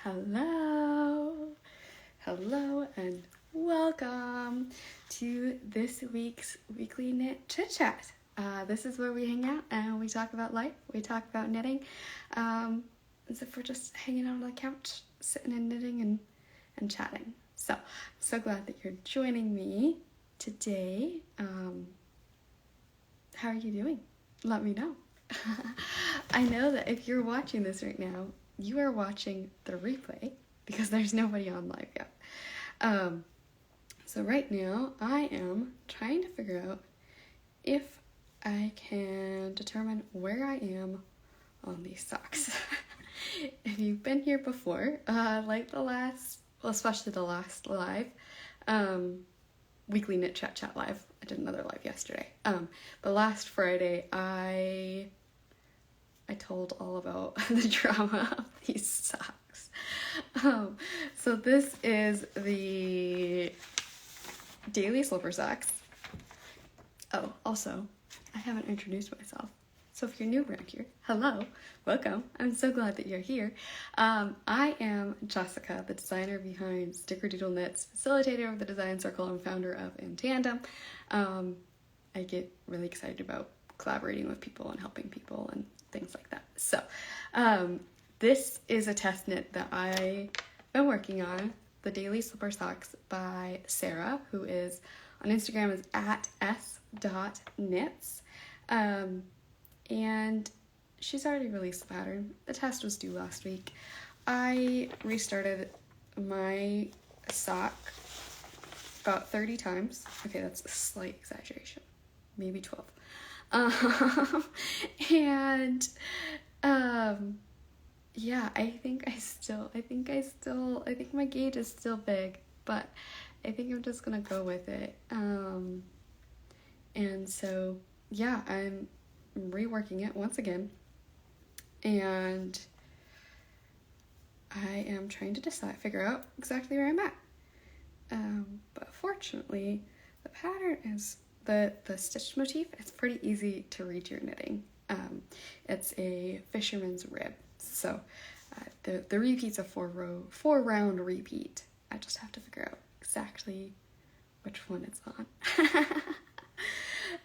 Hello, and welcome to this week's weekly knit chit chat. This is where we hang out and we talk about life, we talk about knitting, as if we're just hanging out on the couch, sitting and knitting and chatting. So, I'm so glad that you're joining me today. How are you doing? Let me know. I know that if you're watching this right now, you are watching the replay because there's nobody on live yet. So right now I am trying to figure out if I can determine where I am on these socks. If you've been here before, like especially the last live, weekly knit chat live. I did another live yesterday. But last Friday I told all about the drama of these socks. So this is the daily slipper socks. Oh, also, I haven't introduced myself. So if you're new around here, hello, welcome. I'm so glad that you're here. I am Jessica, the designer behind Snickerdoodle Knits, facilitator of the design circle, and founder of In Tandem. I get really excited about collaborating with people and helping people and things like that. So this is a test knit that I've been working on, the daily slipper socks by Sarah, who is on Instagram is @s.knits. And she's already released the pattern. The test was due last week. I restarted my sock about 30 times. Okay, that's a slight exaggeration. Maybe 12. Yeah, I think my gauge is still big, but I think I'm just gonna go with it. And so, yeah, I'm reworking it once again, and I am trying to figure out exactly where I'm at. But fortunately, the pattern is the stitch motif. It's pretty easy to read your knitting. It's a fisherman's rib. So the repeat's a four round repeat. I just have to figure out exactly which one it's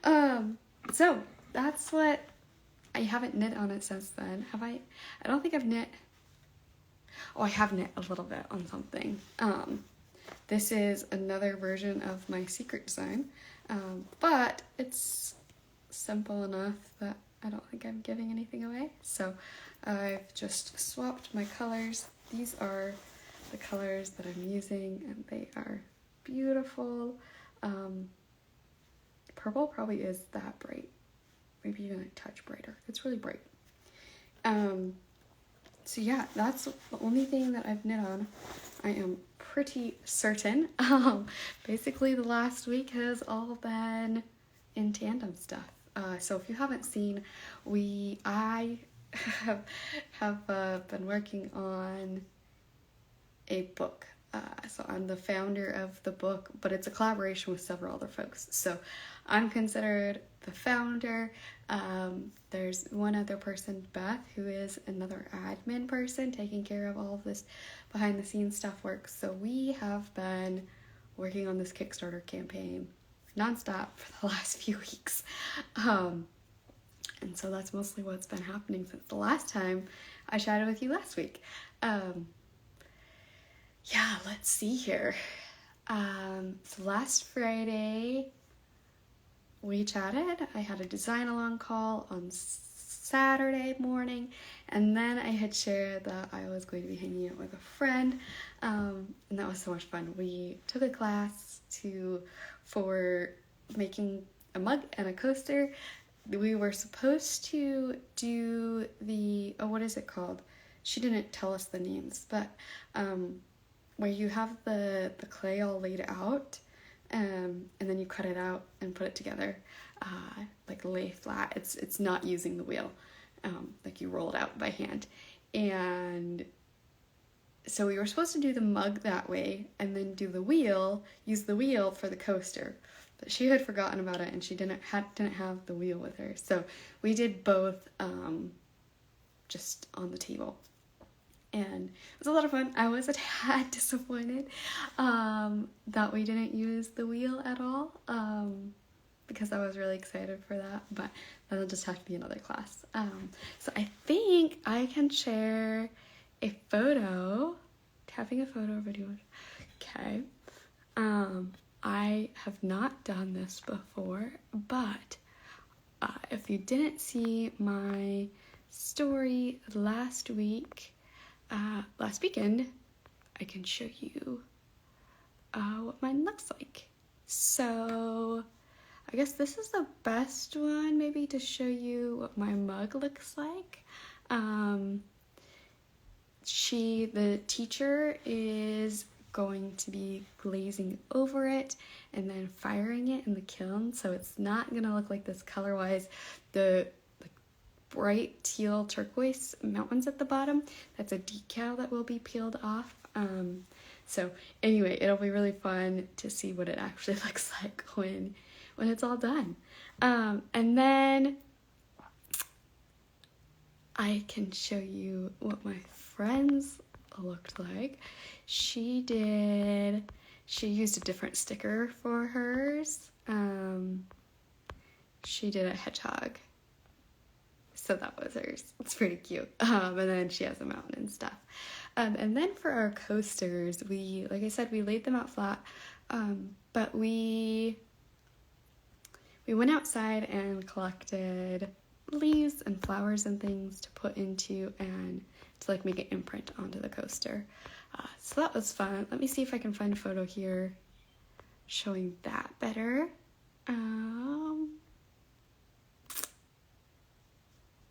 on. So that's what I haven't knit on it since then. Have I? I don't think I've knit. Oh, I have knit a little bit on something. This is another version of my secret design, but it's simple enough that I don't think I'm giving anything away. So I've just swapped my colors. These are the colors that I'm using, and they are beautiful. Purple probably is that bright, maybe even a touch brighter. It's really bright. So yeah, that's the only thing that I've knit on. I am pretty certain. Basically the last week has all been In Tandem stuff. So if you haven't seen, I have been working on a book. So I'm the founder of the book, but it's a collaboration with several other folks. So I'm considered the founder. There's one other person, Beth, who is another admin person taking care of all of this behind the scenes stuff work. So we have been working on this Kickstarter campaign nonstop for the last few weeks. And so that's mostly what's been happening since the last time I chatted with you last week. Yeah, let's see here. So last Friday we chatted. I had a design along call on Saturday morning, and then I had shared that I was going to be hanging out with a friend, and that was so much fun. We took a class for making a mug and a coaster. We were supposed to do what is it called? She didn't tell us the names, but where you have the clay all laid out, and then you cut it out and put it together, like lay flat. It's not using the wheel, like you roll it out by hand. And so we were supposed to do the mug that way, and then use the wheel for the coaster. But she had forgotten about it, and she didn't have the wheel with her. So we did both, just on the table. and it was a lot of fun. I was a tad disappointed that we didn't use the wheel at all, because I was really excited for that, but that'll just have to be another class. So I think I can share a photo, tapping a photo video. Okay. I have not done this before, but if you didn't see my story last weekend, I can show you what mine looks like. So I guess this is the best one maybe to show you what my mug looks like. The teacher is going to be glazing over it and then firing it in the kiln, so it's not gonna look like this color-wise. The bright teal turquoise mountains at the bottom, that's a decal that will be peeled off. So anyway, it'll be really fun to see what it actually looks like when it's all done. And then I can show you what my friends looked like. She used a different sticker for hers. She did a hedgehog. So that was hers. It's pretty cute. And then she has a mountain and stuff. And then for our coasters, like I said, we laid them out flat. But we went outside and collected leaves and flowers and things to put into and to like make an imprint onto the coaster. So that was fun. Let me see if I can find a photo here showing that better.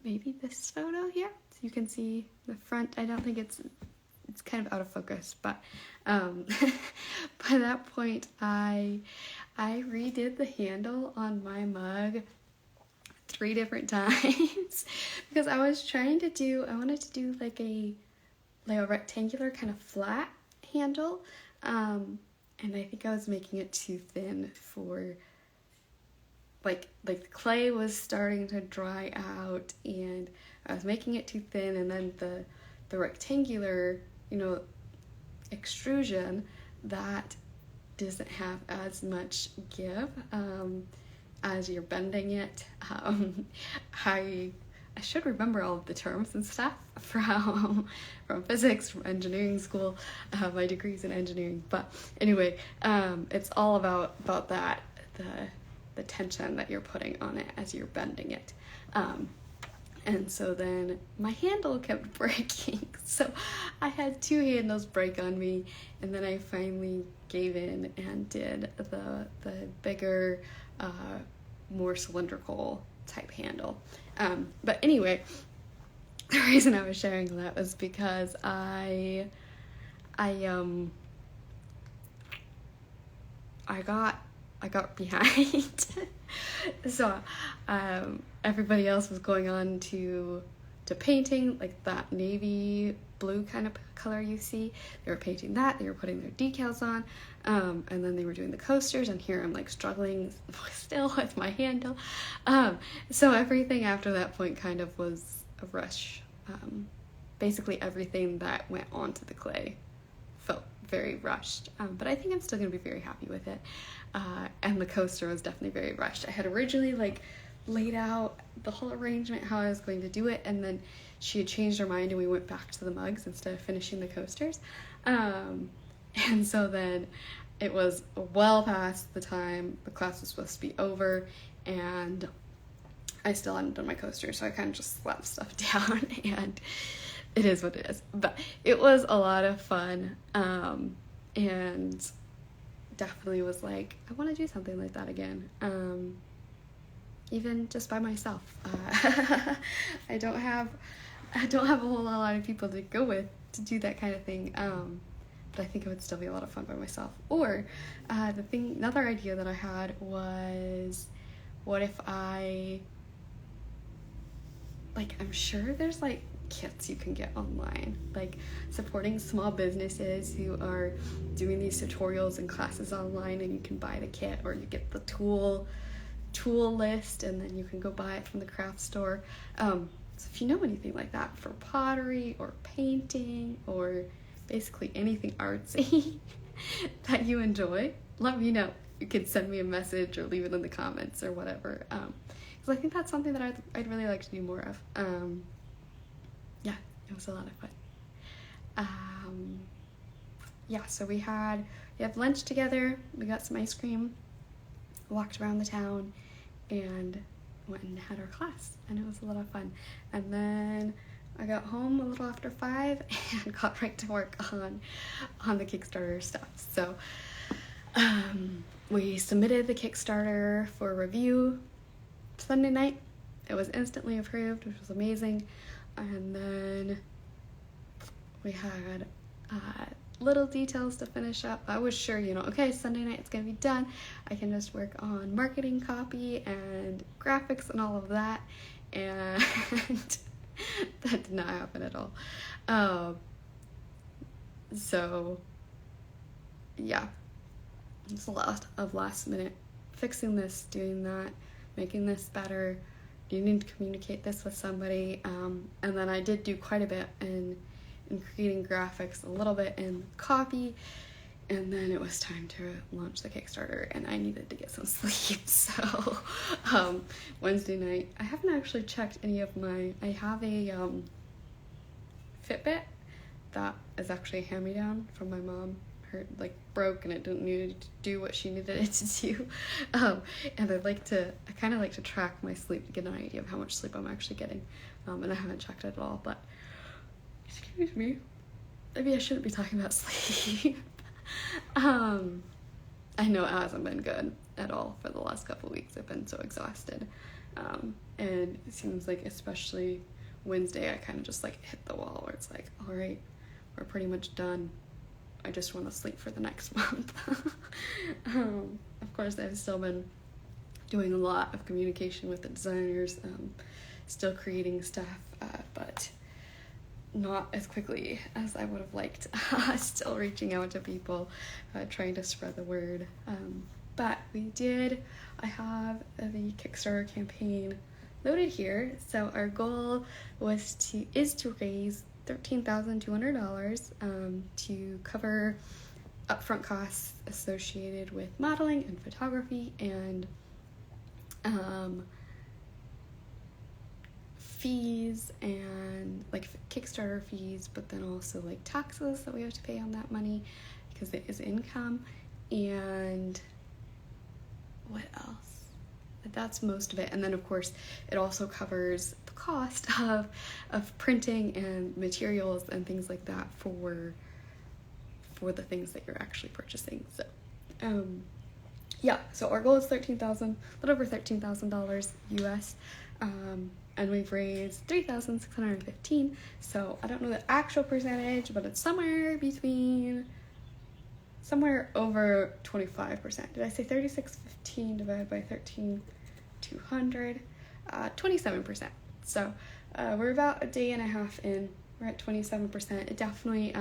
Maybe this photo here, so you can see the front. I don't think it's kind of out of focus, but by that point I redid the handle on my mug 3 different times because I wanted to do like a rectangular kind of flat handle, and I think I was making it too thin for like the clay was starting to dry out and I was making it too thin, and then the rectangular, extrusion, that doesn't have as much give as you're bending it. I should remember all of the terms and stuff from physics, from engineering school. My degree's in engineering, but anyway, it's all about that, the tension that you're putting on it as you're bending it. And so then my handle kept breaking, so I had 2 handles break on me, and then I finally gave in and did the bigger, more cylindrical type handle. But anyway, the reason I was sharing that was because I got behind. So everybody else was going on to painting, like that navy blue kind of color you see. They were painting that, they were putting their decals on, and then they were doing the coasters, and here I'm like struggling still with my handle. So everything after that point kind of was a rush. Basically everything that went onto the clay felt very rushed, but I think I'm still gonna be very happy with it. And the coaster was definitely very rushed. I had originally laid out the whole arrangement how I was going to do it, and then she had changed her mind and we went back to the mugs instead of finishing the coasters. And so then it was well past the time the class was supposed to be over, and I still hadn't done my coaster, so I kind of just slapped stuff down, and it is what it is. But it was a lot of fun, and definitely was like, I want to do something like that again, even just by myself. I don't have a whole lot of people to go with to do that kind of thing, but I think it would still be a lot of fun by myself. Or another idea that I had was, what if I'm sure there's kits you can get online, supporting small businesses who are doing these tutorials and classes online, and you can buy the kit, or you get the tool list and then you can go buy it from the craft store. So if you know anything like that for pottery or painting or basically anything artsy that you enjoy, let me know. You could send me a message or leave it in the comments or whatever. Because I think that's something that I'd really like to do more of. Yeah, it was a lot of fun. Yeah, so we had lunch together, we got some ice cream, walked around the town, and went and had our class, and it was a lot of fun. And then I got home a little after 5 and got right to work on the Kickstarter stuff. So we submitted the Kickstarter for review Sunday night. It was instantly approved, which was amazing. And then we had little details to finish up. I was sure, okay, Sunday night it's gonna be done. I can just work on marketing copy and graphics and all of that. And that did not happen at all. So yeah, it's a lot of last minute fixing this, doing that, making this better, needing to communicate this with somebody. And then I did do quite a bit in creating graphics, a little bit in copy, and then it was time to launch the Kickstarter, and I needed to get some sleep. So Wednesday night, I haven't actually checked any of I have a Fitbit that is actually a hand-me-down from my mom. Her broke and it didn't need to do what she needed it to do. And I kind of like to track my sleep to get an idea of how much sleep I'm actually getting. And I haven't checked it at all, but excuse me, maybe I shouldn't be talking about sleep. I know it hasn't been good at all for the last couple of weeks. I've been so exhausted. And it seems like especially Wednesday, I kind of just hit the wall where it's like, all right, we're pretty much done. I just want to sleep for the next month. Of course, I've still been doing a lot of communication with the designers, still creating stuff, but not as quickly as I would have liked. Still reaching out to people, trying to spread the word. But we did. I have the Kickstarter campaign loaded here. So our goal is to raise $13,200 to cover upfront costs associated with modeling and photography and fees and Kickstarter fees, but then also taxes that we have to pay on that money because it is income. And what else? That's most of it. And then of course it also covers the cost of printing and materials and things like that for the things that you're actually purchasing. So yeah, so our goal is a little over $13,000 US. And we've raised $3,615. So I don't know the actual percentage, but it's somewhere over 25%. Did I say 3615 divided by 13,200? 27%. So we're about a day and a half in. We're at 27%. It definitely,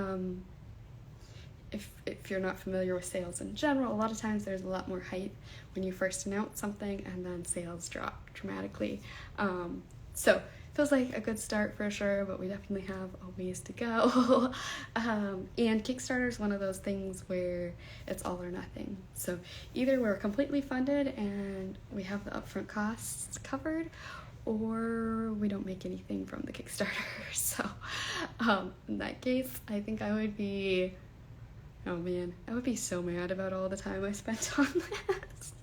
if you're not familiar with sales in general, a lot of times there's a lot more hype when you first announce something and then sales drop dramatically. So it feels like a good start for sure, but we definitely have a ways to go. And Kickstarter is one of those things where it's all or nothing. So either we're completely funded and we have the upfront costs covered, or we don't make anything from the Kickstarter. So in that case, I think I would be, oh man, I would be so mad about all the time I spent on this.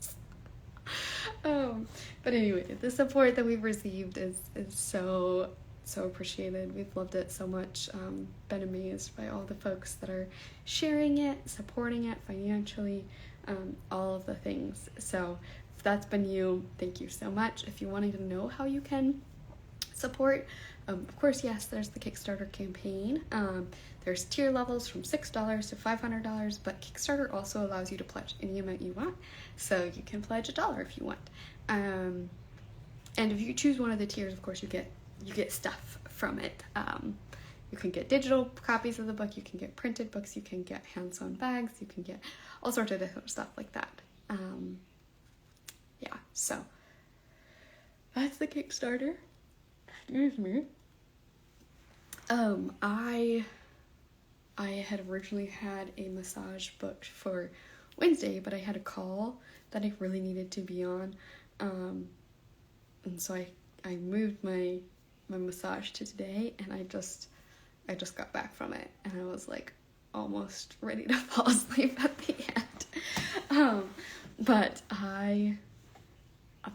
But anyway, the support that we've received is so appreciated. We've loved it so much. Been amazed by all the folks that are sharing it, supporting it financially, all of the things. So if that's been you, thank you so much. If you wanted to know how you can support, of course, yes, there's the Kickstarter campaign. There's tier levels from $6 to $500, but Kickstarter also allows you to pledge any amount you want. So you can pledge $1 if you want. And if you choose one of the tiers, of course, you get stuff from it. You can get digital copies of the book, you can get printed books, you can get hand-sewn bags, you can get all sorts of different stuff like that. Yeah, so that's the Kickstarter. Excuse me. I had originally had a massage booked for Wednesday, but I had a call that I really needed to be on. And so I moved my massage to today, and I just got back from it, and I was like almost ready to fall asleep at the end. But I've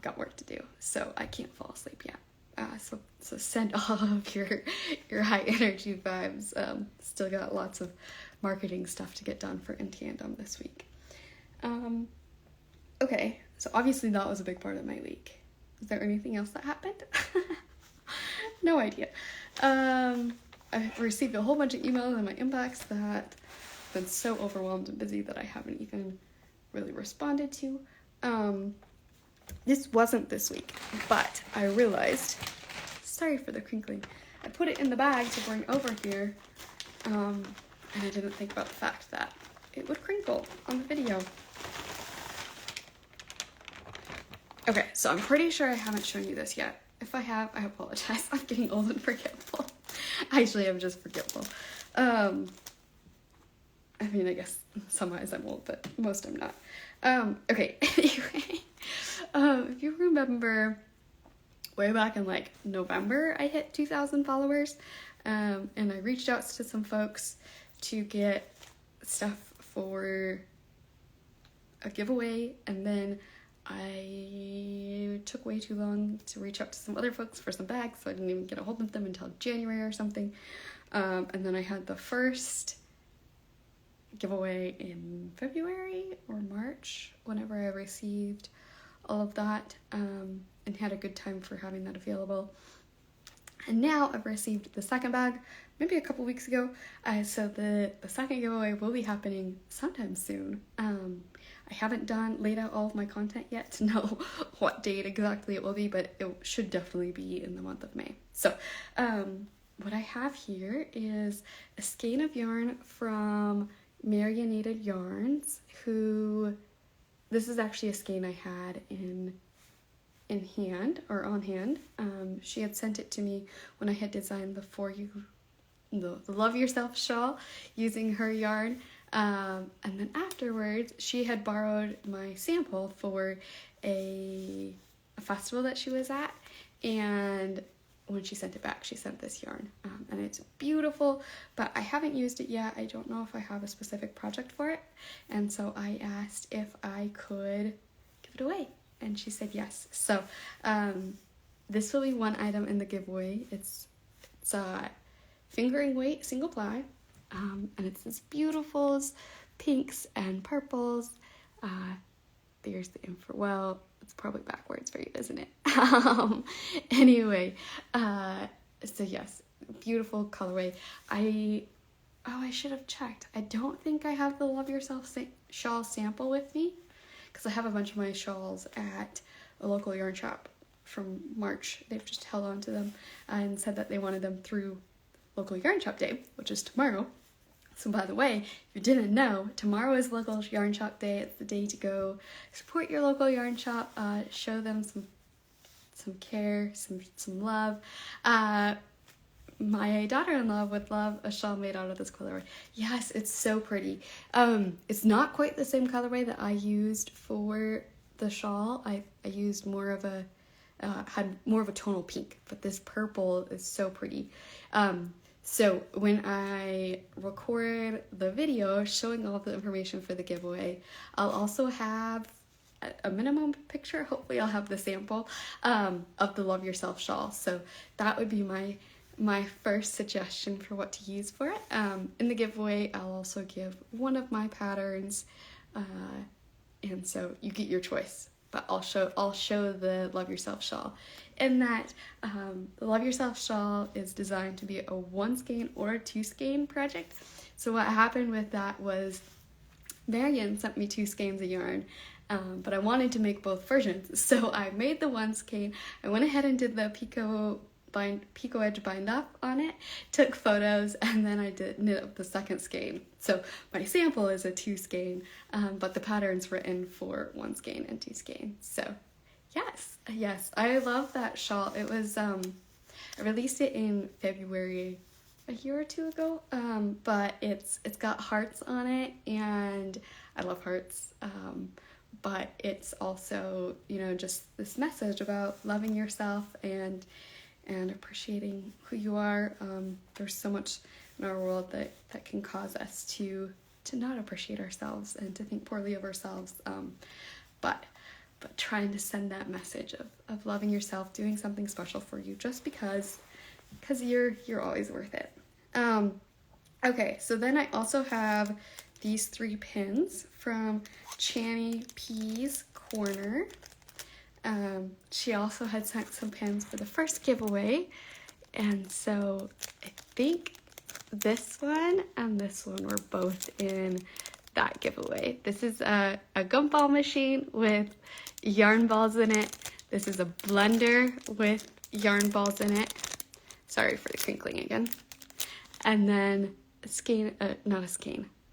got work to do, so I can't fall asleep yet. So send all of your high energy vibes. Still got lots of marketing stuff to get done for In Tandem this week. Okay, so obviously that was a big part of my week. Is there anything else that happened? No idea. I received a whole bunch of emails in my inbox that I've been so overwhelmed and busy that I haven't even really responded to. This wasn't this week, but I realized, sorry for the crinkling, I put it in the bag to bring over here, and I didn't think about the fact that it would crinkle on the video. Okay, so I'm pretty sure I haven't shown you this yet. If I have, I apologize. I'm getting old and forgetful. Actually, I'm just forgetful. I mean, I guess some ways I'm old, but most I'm not. Okay, anyway. If you remember, way back in like November, I hit 2,000 followers, and I reached out to some folks to get stuff for a giveaway, and then I took way too long to reach out to some other folks for some bags, so I didn't even get a hold of them until January or something. And then I had the first giveaway in February or March, whenever I received all of that, and had a good time for having that available. And now I've received the second bag, maybe a couple weeks ago, so the second giveaway will be happening sometime soon. I haven't laid out all of my content yet to know what date exactly it will be, but it should definitely be in the month of May. So what I have here is a skein of yarn from Marionated Yarns, this is actually a skein I had in hand, or on hand. She had sent it to me when I had designed the Love Yourself shawl using her yarn. And then afterwards, she had borrowed my sample for a festival that she was at, and when she sent it back, she sent this yarn, and it's beautiful, but I haven't used it yet. I don't know if I have a specific project for it, and so I asked if I could give it away, and she said yes. So this will be one item in the giveaway. It's fingering weight single ply, and it's this beautiful pinks and purples. There's the info. Well, it's probably backwards for you, isn't it? Anyway, so yes, beautiful colorway. I should have checked. I don't think I have the Love Yourself shawl sample with me, because I have a bunch of my shawls at a local yarn shop from March. They've just held on to them and said that they wanted them through local yarn shop day, which is tomorrow. So by the way, if you didn't know, tomorrow is local yarn shop day. It's the day to go support your local yarn shop, show them some care, some love. My daughter-in-law would love a shawl made out of this colorway. Yes, it's so pretty. It's not quite the same colorway that I used for the shawl. I used more of a had more of a tonal pink, but this purple is so pretty. So when I record the video showing all of the information for the giveaway, I'll also have a minimum picture. Hopefully I'll have the sample of the Love Yourself shawl. So that would be my first suggestion for what to use for it. In the giveaway, I'll also give one of my patterns, and so you get your choice. But I'll show the Love Yourself shawl. In that, the Love Yourself shawl is designed to be a 1 skein or a 2 skein project. So what happened with that was Marion sent me 2 skeins of yarn, but I wanted to make both versions. So I made the 1 skein. I went ahead and did the pico edge bind off on it, took photos, and then I knit up the second skein. So my sample is a 2 skein, but the pattern's written for 1 skein and 2 skein. So yes, I love that shawl. It was I released it in February a year or two ago, but it's got hearts on it, and I love hearts, but it's also, you know, just this message about loving yourself and appreciating who you are. There's so much in our world that can cause us to not appreciate ourselves and to think poorly of ourselves, but trying to send that message of loving yourself, doing something special for you just because you're always worth it. Okay, so then I also have these 3 pins from Channy P's Corner. She also had sent some pins for the first giveaway, and so I think this one and this one were both in that giveaway. This is a gumball machine with yarn balls in it. This is a blender with yarn balls in it. Sorry for the crinkling again. And then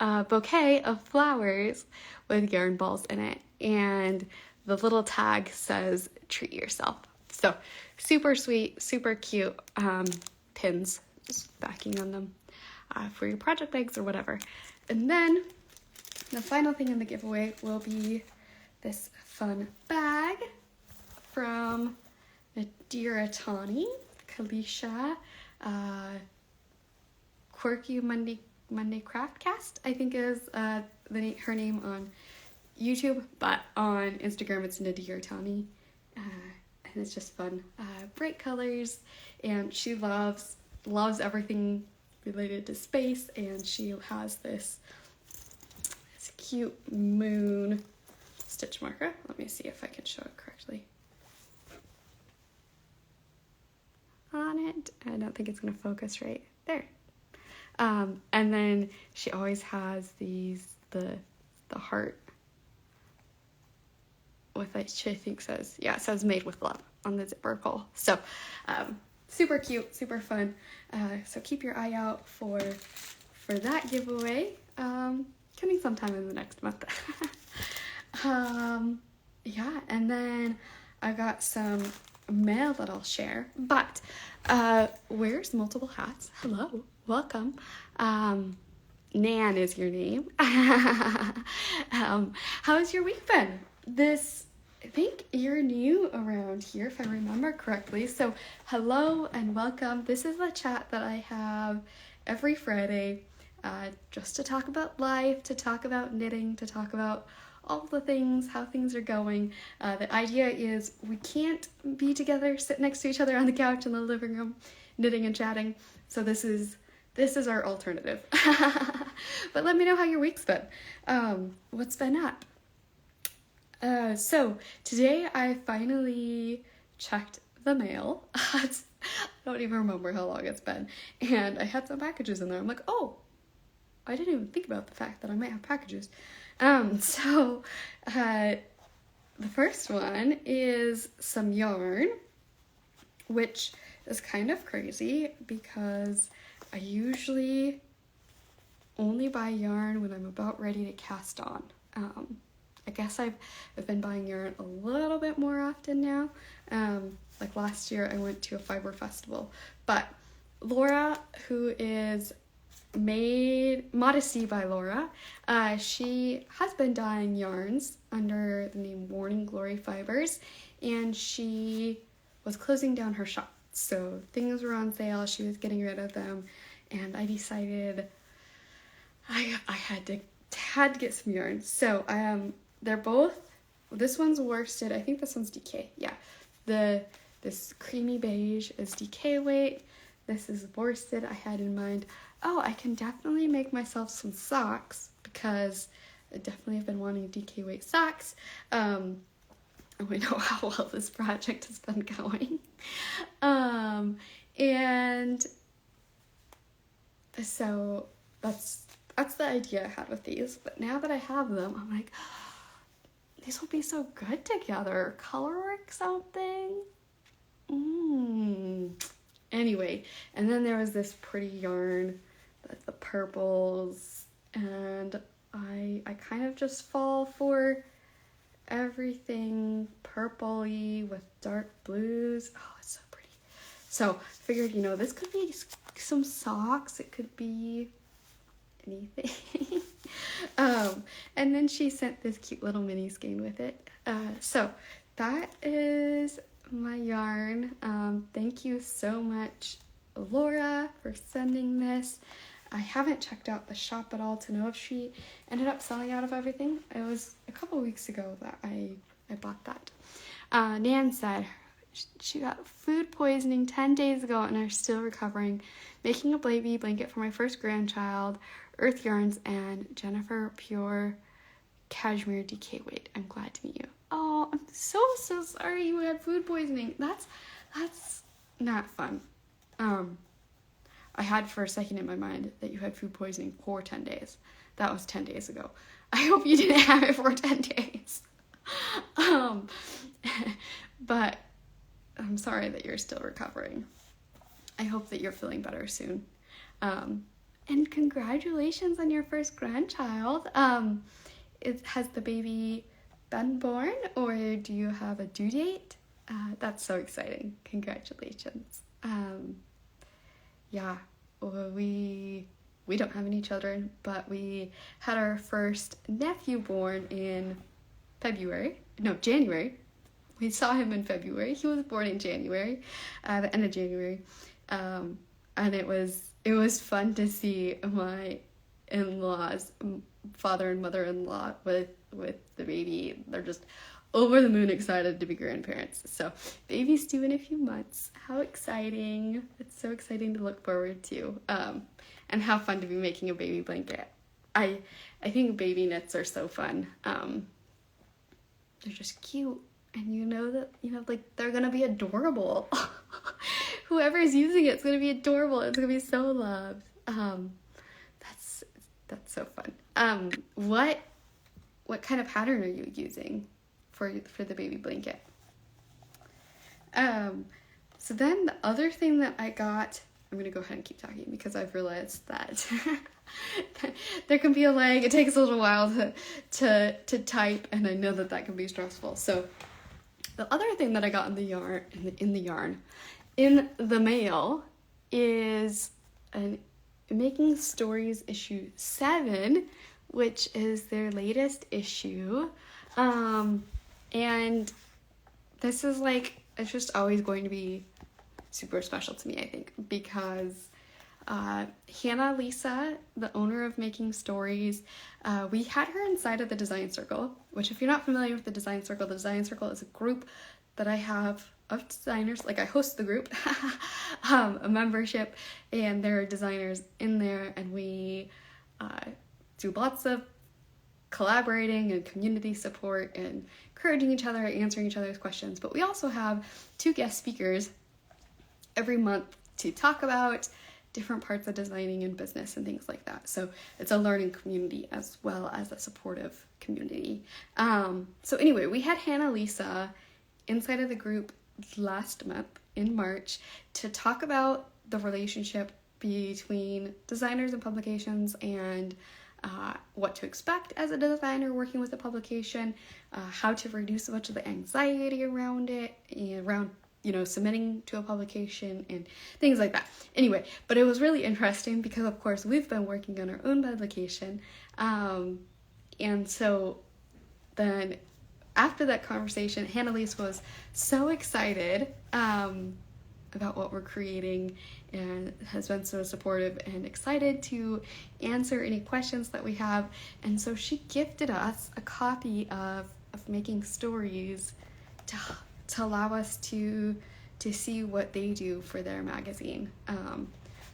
a bouquet of flowers with yarn balls in it. And the little tag says, treat yourself. So super sweet, super cute pins, just backing on them for your project bags or whatever. And then the final thing in the giveaway will be this fun bag from Nadira Tani, Kalisha, Quirky Monday Craftcast, I think is her name on YouTube, but on Instagram it's Nadira Tani, and it's just fun, bright colors, and she loves everything related to space, and she has this cute moon stitch marker. Let me see if I can show it correctly on it. I don't think it's going to focus right there. And then she always has the heart with, which I think says, it says made with love on the zipper pull. So super cute, super fun. So keep your eye out for that giveaway, coming sometime in the next month. And then I got some mail that I'll share, but wears multiple hats. Hello, welcome. Nan is your name. How's your week been? I think you're new around here, if I remember correctly. So hello and welcome. This is the chat that I have every Friday, just to talk about life, to talk about knitting, to talk about all the things, how things are going. The idea is we can't be together, sit next to each other on the couch in the living room, knitting and chatting. So this is our alternative. But let me know how your week's been. What's been up? So today I finally checked the mail. I don't even remember how long it's been. And I had some packages in there. I'm like, oh, I didn't even think about the fact that I might have packages. So the first one is some yarn, which is kind of crazy because I usually only buy yarn when I'm about ready to cast on. I guess I've been buying yarn a little bit more often now. Like last year I went to a fiber festival, but Laura, who is Modesty by Laura, she has been dyeing yarns under the name Morning Glory Fibers, and she was closing down her shop. So things were on sale, she was getting rid of them, and I decided I had to get some yarn. So they're both, this one's worsted, I think this one's DK, yeah. This creamy beige is DK weight, this is worsted. I had in mind, I can definitely make myself some socks because I definitely have been wanting DK weight socks. And we know how well this project has been going. And so that's the idea I had with these. But now that I have them, I'm like, these will be so good together. Colorwork something. Anyway, and then there was this pretty yarn, the purples, and I kind of just fall for everything purpley with dark blues. Oh, it's so pretty. So figured, this could be some socks. It could be anything. And then she sent this cute little mini skein with it. So that is my yarn. Thank you so much, Laura, for sending this. I haven't checked out the shop at all to know if she ended up selling out of everything. It was a couple weeks ago that I bought that. Nan said she got food poisoning 10 days ago and are still recovering. Making a baby blanket for my first grandchild. Earth Yarns and Jennifer Pure Cashmere DK Weight. I'm glad to meet you. Oh, I'm so sorry you had food poisoning. That's not fun. I had for a second in my mind that you had food poisoning for 10 days. That was 10 days ago. I hope you didn't have it for 10 days. But I'm sorry that you're still recovering. I hope that you're feeling better soon. And congratulations on your first grandchild. Has the baby been born, or do you have a due date? That's so exciting. Congratulations. Yeah, we don't have any children, but we had our first nephew born in January. We saw him in February. He was born in January, the end of January. And it was fun to see my in-laws, father and mother-in-law with the baby. They're just over the moon excited to be grandparents. So baby's due in a few months. How exciting. It's so exciting to look forward to. And how fun to be making a baby blanket. I think baby knits are so fun. They're just cute. And they're gonna be adorable. Whoever's using it's gonna be adorable. It's gonna be so loved. That's so fun. What kind of pattern are you using for the baby blanket? So then the other thing that I got, I'm gonna go ahead and keep talking because I've realized that there can be a lag. It takes a little while to type, and I know that can be stressful. So the other thing that I got in the mail is Making Stories issue 7, which is their latest issue. And this is it's just always going to be super special to me, I think, because Hannah Lisa, the owner of Making Stories, we had her inside of the Design Circle, which if you're not familiar with the Design Circle is a group that I have of designers. I host the group, a membership, and there are designers in there, and we do lots of collaborating and community support and encouraging each other, answering each other's questions. But we also have 2 guest speakers every month to talk about different parts of designing and business and things like that. So it's a learning community as well as a supportive community. So anyway, we had Hannah Lisa inside of the group last month in March to talk about the relationship between designers and publications and what to expect as a designer working with a publication, how to reduce much of the anxiety around it and around submitting to a publication and things like that. Anyway, but it was really interesting because of course we've been working on our own publication, and so then after that conversation, Hannah-Lise was so excited about what we're creating and has been so supportive and excited to answer any questions that we have. And so she gifted us a copy of Making Stories to allow us to see what they do for their magazine,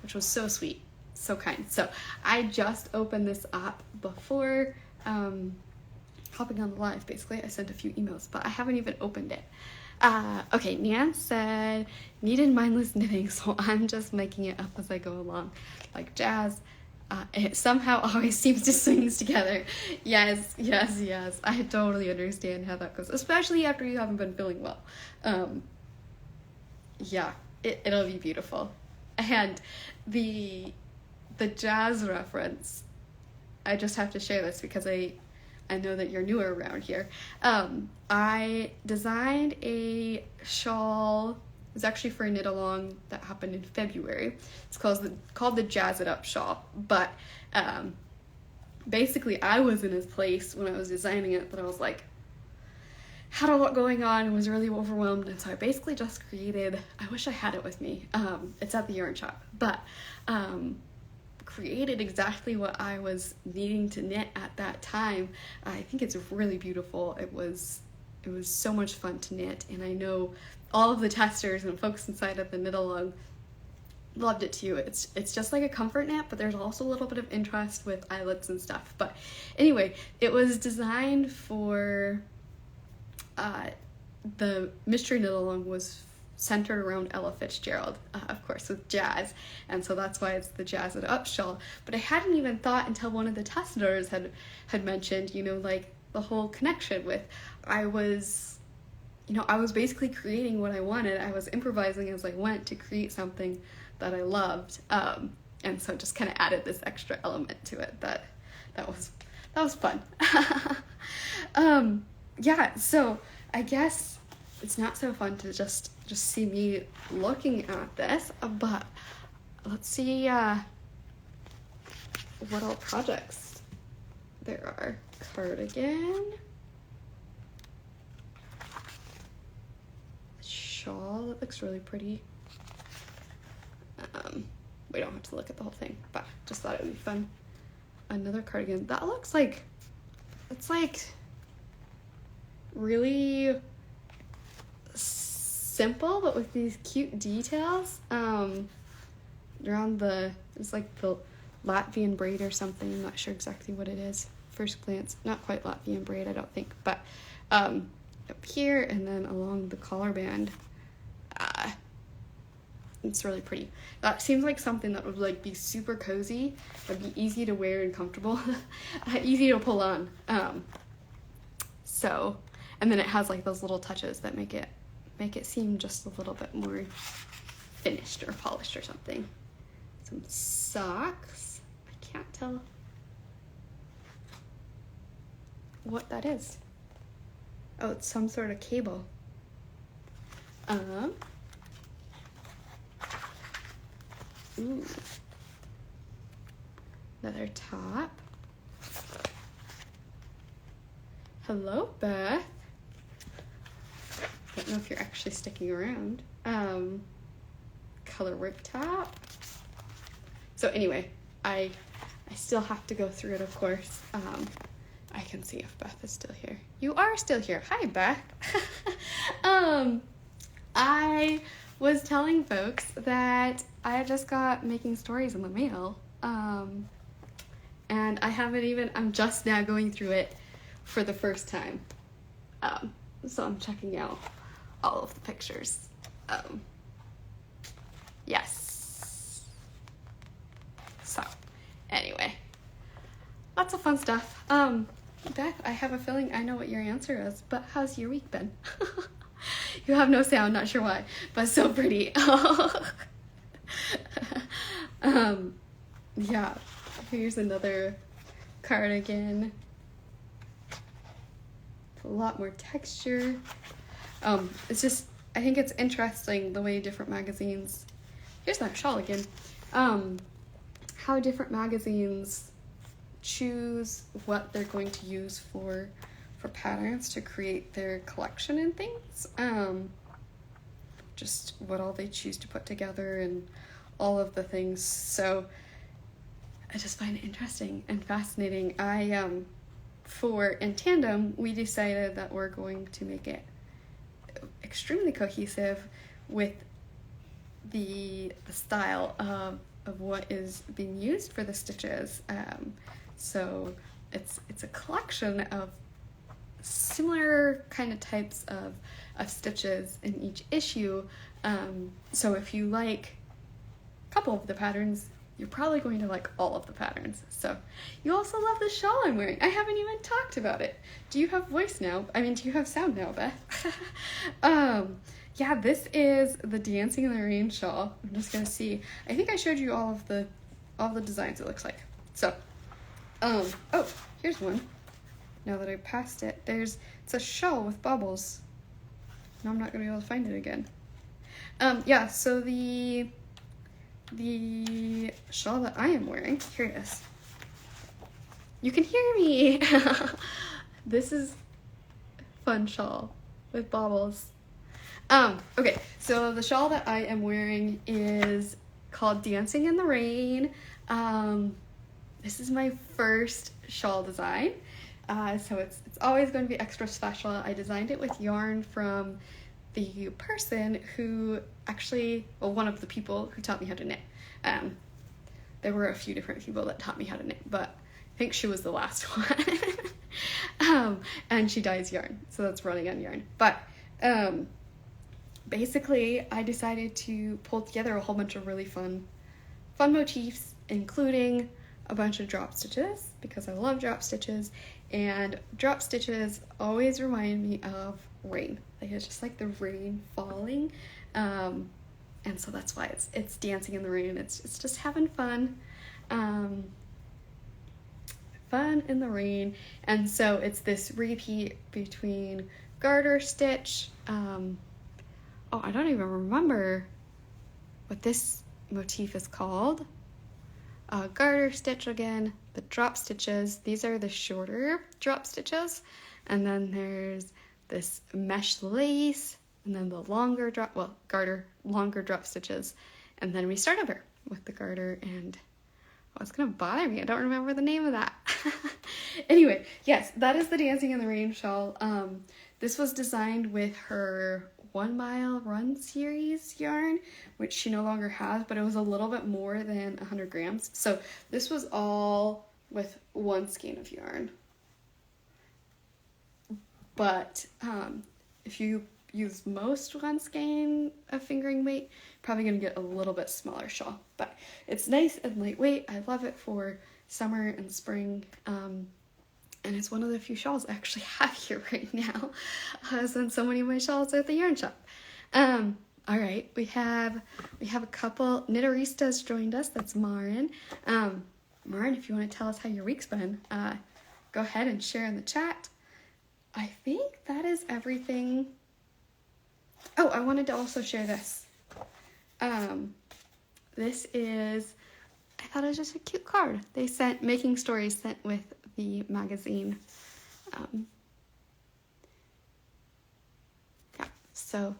which was so sweet, so kind. So I just opened this up before hopping on the live. Basically, I sent a few emails, but I haven't even opened it. Okay, Nan said, needed mindless knitting, so I'm just making it up as I go along. Like jazz, it somehow always seems to swings together. Yes. I totally understand how that goes, especially after you haven't been feeling well. Yeah, it'll be beautiful. And the jazz reference, I just have to share this because I know that you're newer around here. I designed a shawl was actually for a knit along that happened in February. It's called the Jazz It Up Shawl. But basically I was in a place when I was designing it that I was like, had a lot going on and was really overwhelmed, and so I basically just created, I wish I had it with me, it's at the yarn shop, but created exactly what I was needing to knit at that time. I think it's really beautiful. It was so much fun to knit, and I know all of the testers and folks inside of the knit along loved it too. It's just like a comfort knit, but there's also a little bit of interest with eyelets and stuff. But anyway, it was designed for the mystery knit along was centered around Ella Fitzgerald, of course, with jazz, and so that's why it's the Jazz It Up Shawl. But I hadn't even thought until one of the testers had mentioned, you know, like the whole connection with, I was basically creating what I wanted. I was improvising as I went to create something that I loved, and so just kind of added this extra element to it that was fun. Yeah, so I guess it's not so fun to just see me looking at this, but let's see what all projects there are. Cardigan, shawl, it looks really pretty. We don't have to look at the whole thing, but just thought it would be fun. Another cardigan, that looks like, it's like really simple, but with these cute details around it's like the Latvian braid or something. I'm not sure exactly what it is first glance. Not quite Latvian braid, I don't think, but up here and then along the collar band, it's really pretty. That seems like something that would like be super cozy, would be easy to wear and comfortable, easy to pull on. So, and then it has like those little touches that make it seem just a little bit more finished or polished or something. Some socks. I can't tell what that is. Oh, it's some sort of cable. Ooh. Another top. Hello, Beth. Don't know if you're actually sticking around. Color work top. So anyway, I still have to go through it, of course. I can see if Beth is still here. You are still here. Hi, Beth. I was telling folks that I just got Making Stories in the mail. And I'm just now going through it for the first time. So I'm checking out all of the pictures. Yes. So, anyway. Lots of fun stuff. Beth, I have a feeling I know what your answer is, but how's your week been? You have no sound, not sure why, but so pretty. Yeah, here's another cardigan. A lot more texture. It's just, I think it's interesting the way different magazines, here's that shawl again, how different magazines choose what they're going to use for patterns to create their collection and things. Just what all they choose to put together and all of the things. So I just find it interesting and fascinating. In tandem, we decided that we're going to make it extremely cohesive with the style of what is being used for the stitches. So it's a collection of similar kind of types of stitches in each issue. So if you like a couple of the patterns, you're probably going to like all of the patterns. So you also love the shawl I'm wearing. I haven't even talked about it. Do you have voice now? I mean, do you have sound now, Beth? Yeah, this is the Dancing in the Rain shawl. I'm just gonna see. I think I showed you all the designs it looks like. So, oh, here's one. Now that I passed it, it's a shawl with bubbles. No, I'm not gonna be able to find it again. Yeah, so the shawl that I am wearing, here it is. You can hear me. This is fun shawl with baubles. Okay, so the shawl that I am wearing is called Dancing in the Rain. This is my first shawl design, so it's always going to be extra special. I designed it with yarn from the person who actually, well, one of the people who taught me how to knit. There were a few different people that taught me how to knit, but I think she was the last one. And she dyes yarn, so that's running on yarn. But basically, I decided to pull together a whole bunch of really fun motifs, including a bunch of drop stitches, because I love drop stitches, and drop stitches always remind me of rain. Like, it's just like the rain falling, and so that's why it's dancing in the rain. It's just having fun. Fun in the rain. And so it's this repeat between garter stitch. Oh, I don't even remember what this motif is called. Garter stitch again, the drop stitches. These are the shorter drop stitches. And then there's this mesh lace, and then the longer longer drop stitches. And then we start over with the garter, and oh, it's gonna bother me. I don't remember the name of that. Anyway, yes, that is the Dancing in the Rain shawl. This was designed with her 1 Mile Run series yarn, which she no longer has, but it was a little bit more than 100 grams. So this was all with 1 skein of yarn. But if you use most 1 skein of fingering weight, probably gonna get a little bit smaller shawl. But it's nice and lightweight. I love it for summer and spring. And it's one of the few shawls I actually have here right now, since so many of my shawls are at the yarn shop. All right, we have a couple knitteristas joined us. That's Marin. Marin, if you want to tell us how your week's been, go ahead and share in the chat. I think that is everything. Oh, I wanted to also share this. This is, I thought it was just a cute card. They sent Making Stories sent with the magazine. Yeah, so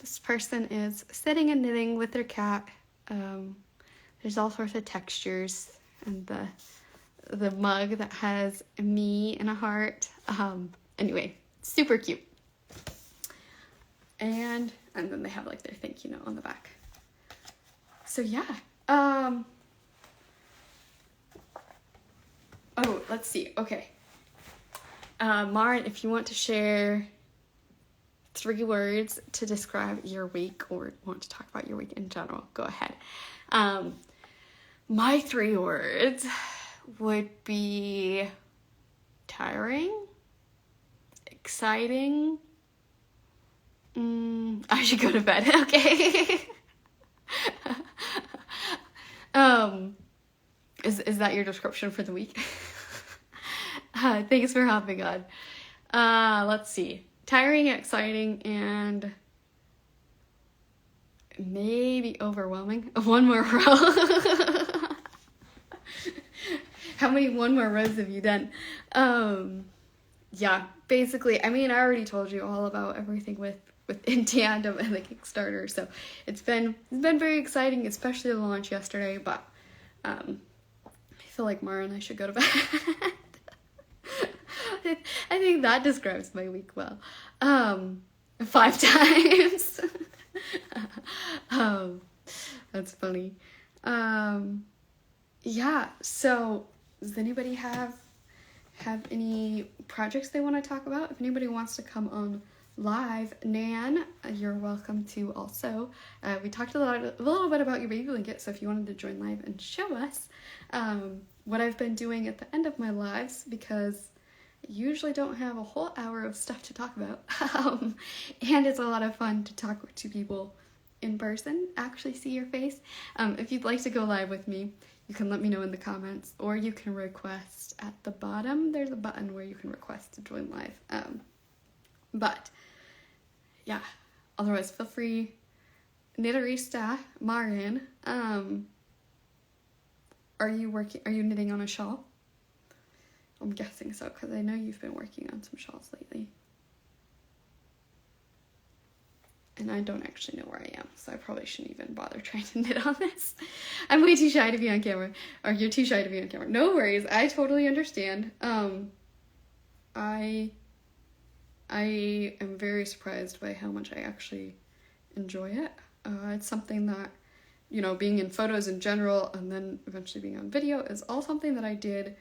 this person is sitting and knitting with their cat. There's all sorts of textures, and the mug that has me and a heart. Anyway, super cute. And then they have like their thank you note on the back. So yeah. Oh, let's see. Okay. Marin, if you want to share 3 words to describe your week, or want to talk about your week in general, go ahead. My 3 words would be tiring, exciting. I should go to bed. Okay. Is that your description for the week? Thanks for hopping on. Let's see. Tiring, exciting, and maybe overwhelming. 1 more row. How many 1 more rows have you done? Yeah, basically, I mean, I already told you all about everything with In Tandem and the Kickstarter, so it's been very exciting, especially the launch yesterday, but I feel like Mara and I should go to bed. I think that describes my week well. 5 times. That's funny. Yeah, so does anybody have any projects they want to talk about? If anybody wants to come on live, Nan, you're welcome to also. We talked a little bit about your baby blanket, so if you wanted to join live and show us what I've been doing at the end of my lives, because I usually don't have a whole hour of stuff to talk about, and it's a lot of fun to talk to people in person, actually see your face. If you'd like to go live with me, you can let me know in the comments, or you can request at the bottom. There's a button where you can request to join live. But yeah, otherwise feel free Knitterista Marin, are you knitting on a shawl? I'm guessing so, because I know you've been working on some shawls lately. And I don't actually know where I am, so I probably shouldn't even bother trying to knit on this. I'm way too shy to be on camera. Or you're too shy to be on camera. No worries, I totally understand. I am very surprised by how much I actually enjoy it. It's something that, you know, being in photos in general and then eventually being on video is all something that I did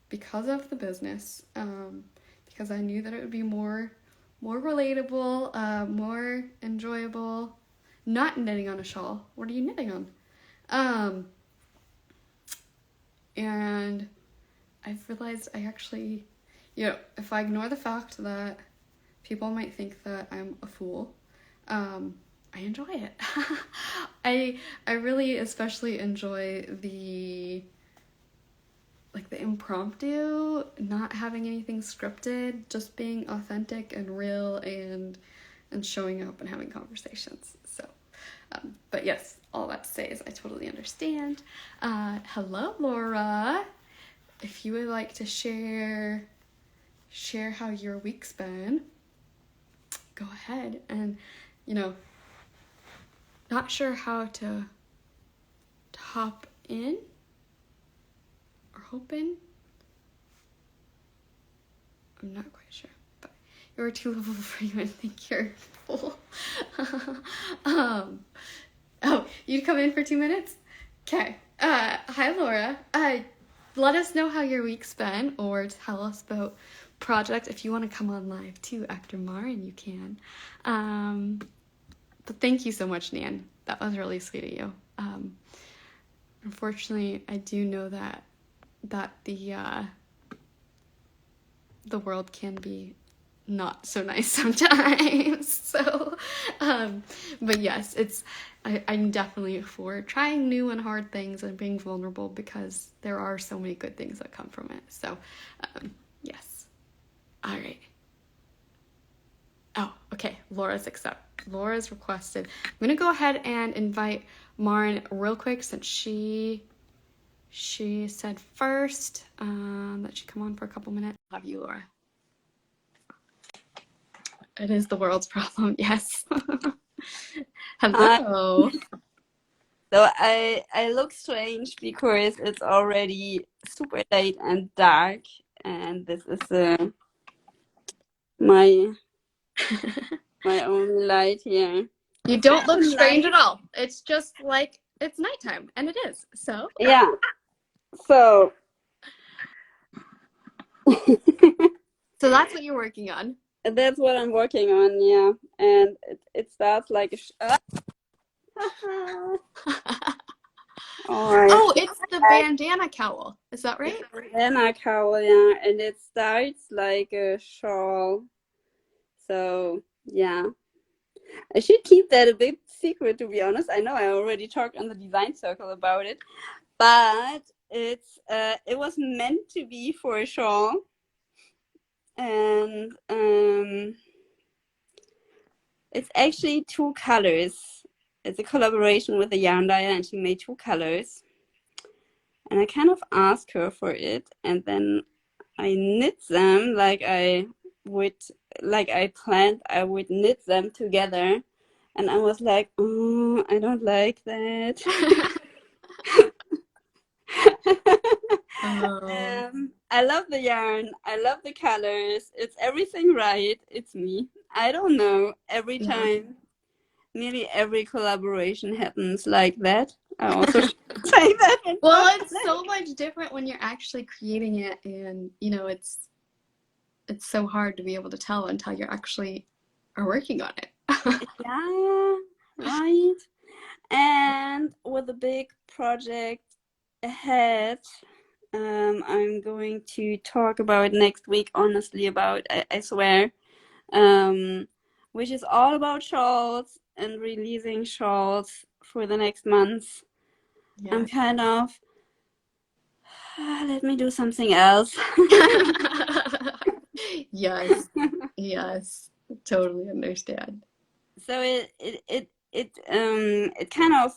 because of the business, because I knew that it would be more relatable, more enjoyable. Not knitting on a shawl. What are you knitting on? And I've realized I actually, you know, if I ignore the fact that people might think that I'm a fool, I enjoy it. I really especially enjoy the impromptu, not having anything scripted, just being authentic and real and showing up and having conversations. So, but yes, all that to say is I totally understand. Hello, Laura. If you would like to share how your week's been, go ahead. And, you know, not sure how to hop in or hoping. I'm not quite sure, but you're too level for you and think you're full. Oh, you'd come in for 2 minutes? Okay. Hi, Laura. Let us know how your week's been, or tell us about projects. If you want to come on live too after Marin, you can. But thank you so much, Nan. That was really sweet of you. Unfortunately, I do know that the world can be not so nice sometimes. So, but yes, I'm definitely for trying new and hard things and being vulnerable, because there are so many good things that come from it. So, yes. All right. Oh, okay. Laura's requested. I'm going to go ahead and invite Marin real quick, since she said first that she'd come on for a couple minutes. Love you, Laura. It is the world's problem, yes. Hello. So I look strange because it's already super late and dark, and this is my only light here. You don't look strange at all. It's just like it's nighttime, and it is. So yeah. So so that's what you're working on. That's what I'm working on, yeah. And it starts like Oh, it's the bandana cowl. Is that right? Bandana Cowl, yeah. And it starts like a shawl. So, yeah. I should keep that a bit secret, to be honest. I know I already talked on the design circle about it. But it was meant to be for a shawl. And it's actually 2 colors. It's a collaboration with a yarn dyer, and she made 2 colors. And I kind of asked her for it, and then I knit them like I planned I would knit them together. And I was like, oh, I don't like that. I love the yarn. I love the colors. It's everything right. It's me. I don't know. Every time, nearly every collaboration happens like that. I also say that. Well, it's so much different when you're actually creating it, and you know, it's so hard to be able to tell until you actually are working on it. Yeah, right. And with a big project ahead, I'm going to talk about next week, honestly, about, I swear, which is all about shawls and releasing shawls for the next month. Yes. I'm kind of, let me do something else. Yes, totally understand. So it kind of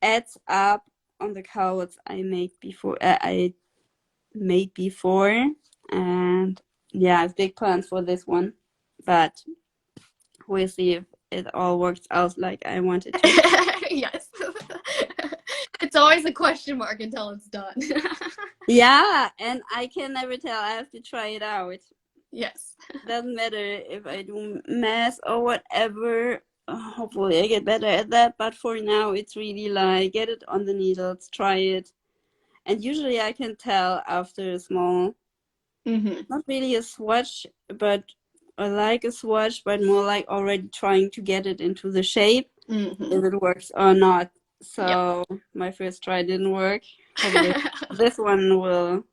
adds up on the cowls I made before, and yeah, I have big plans for this one, but we'll see if it all works out like I wanted to. Yes. It's always a question mark until it's done. Yeah, and I can never tell. I have to try it out. Yes. Doesn't matter if I do math or whatever. Hopefully I get better at that, but for now it's really like get it on the needles, try it. And usually I can tell after a small, not really a swatch, but like a swatch, but more like already trying to get it into the shape, if it works or not. So my first try didn't work. Hopefully this one will,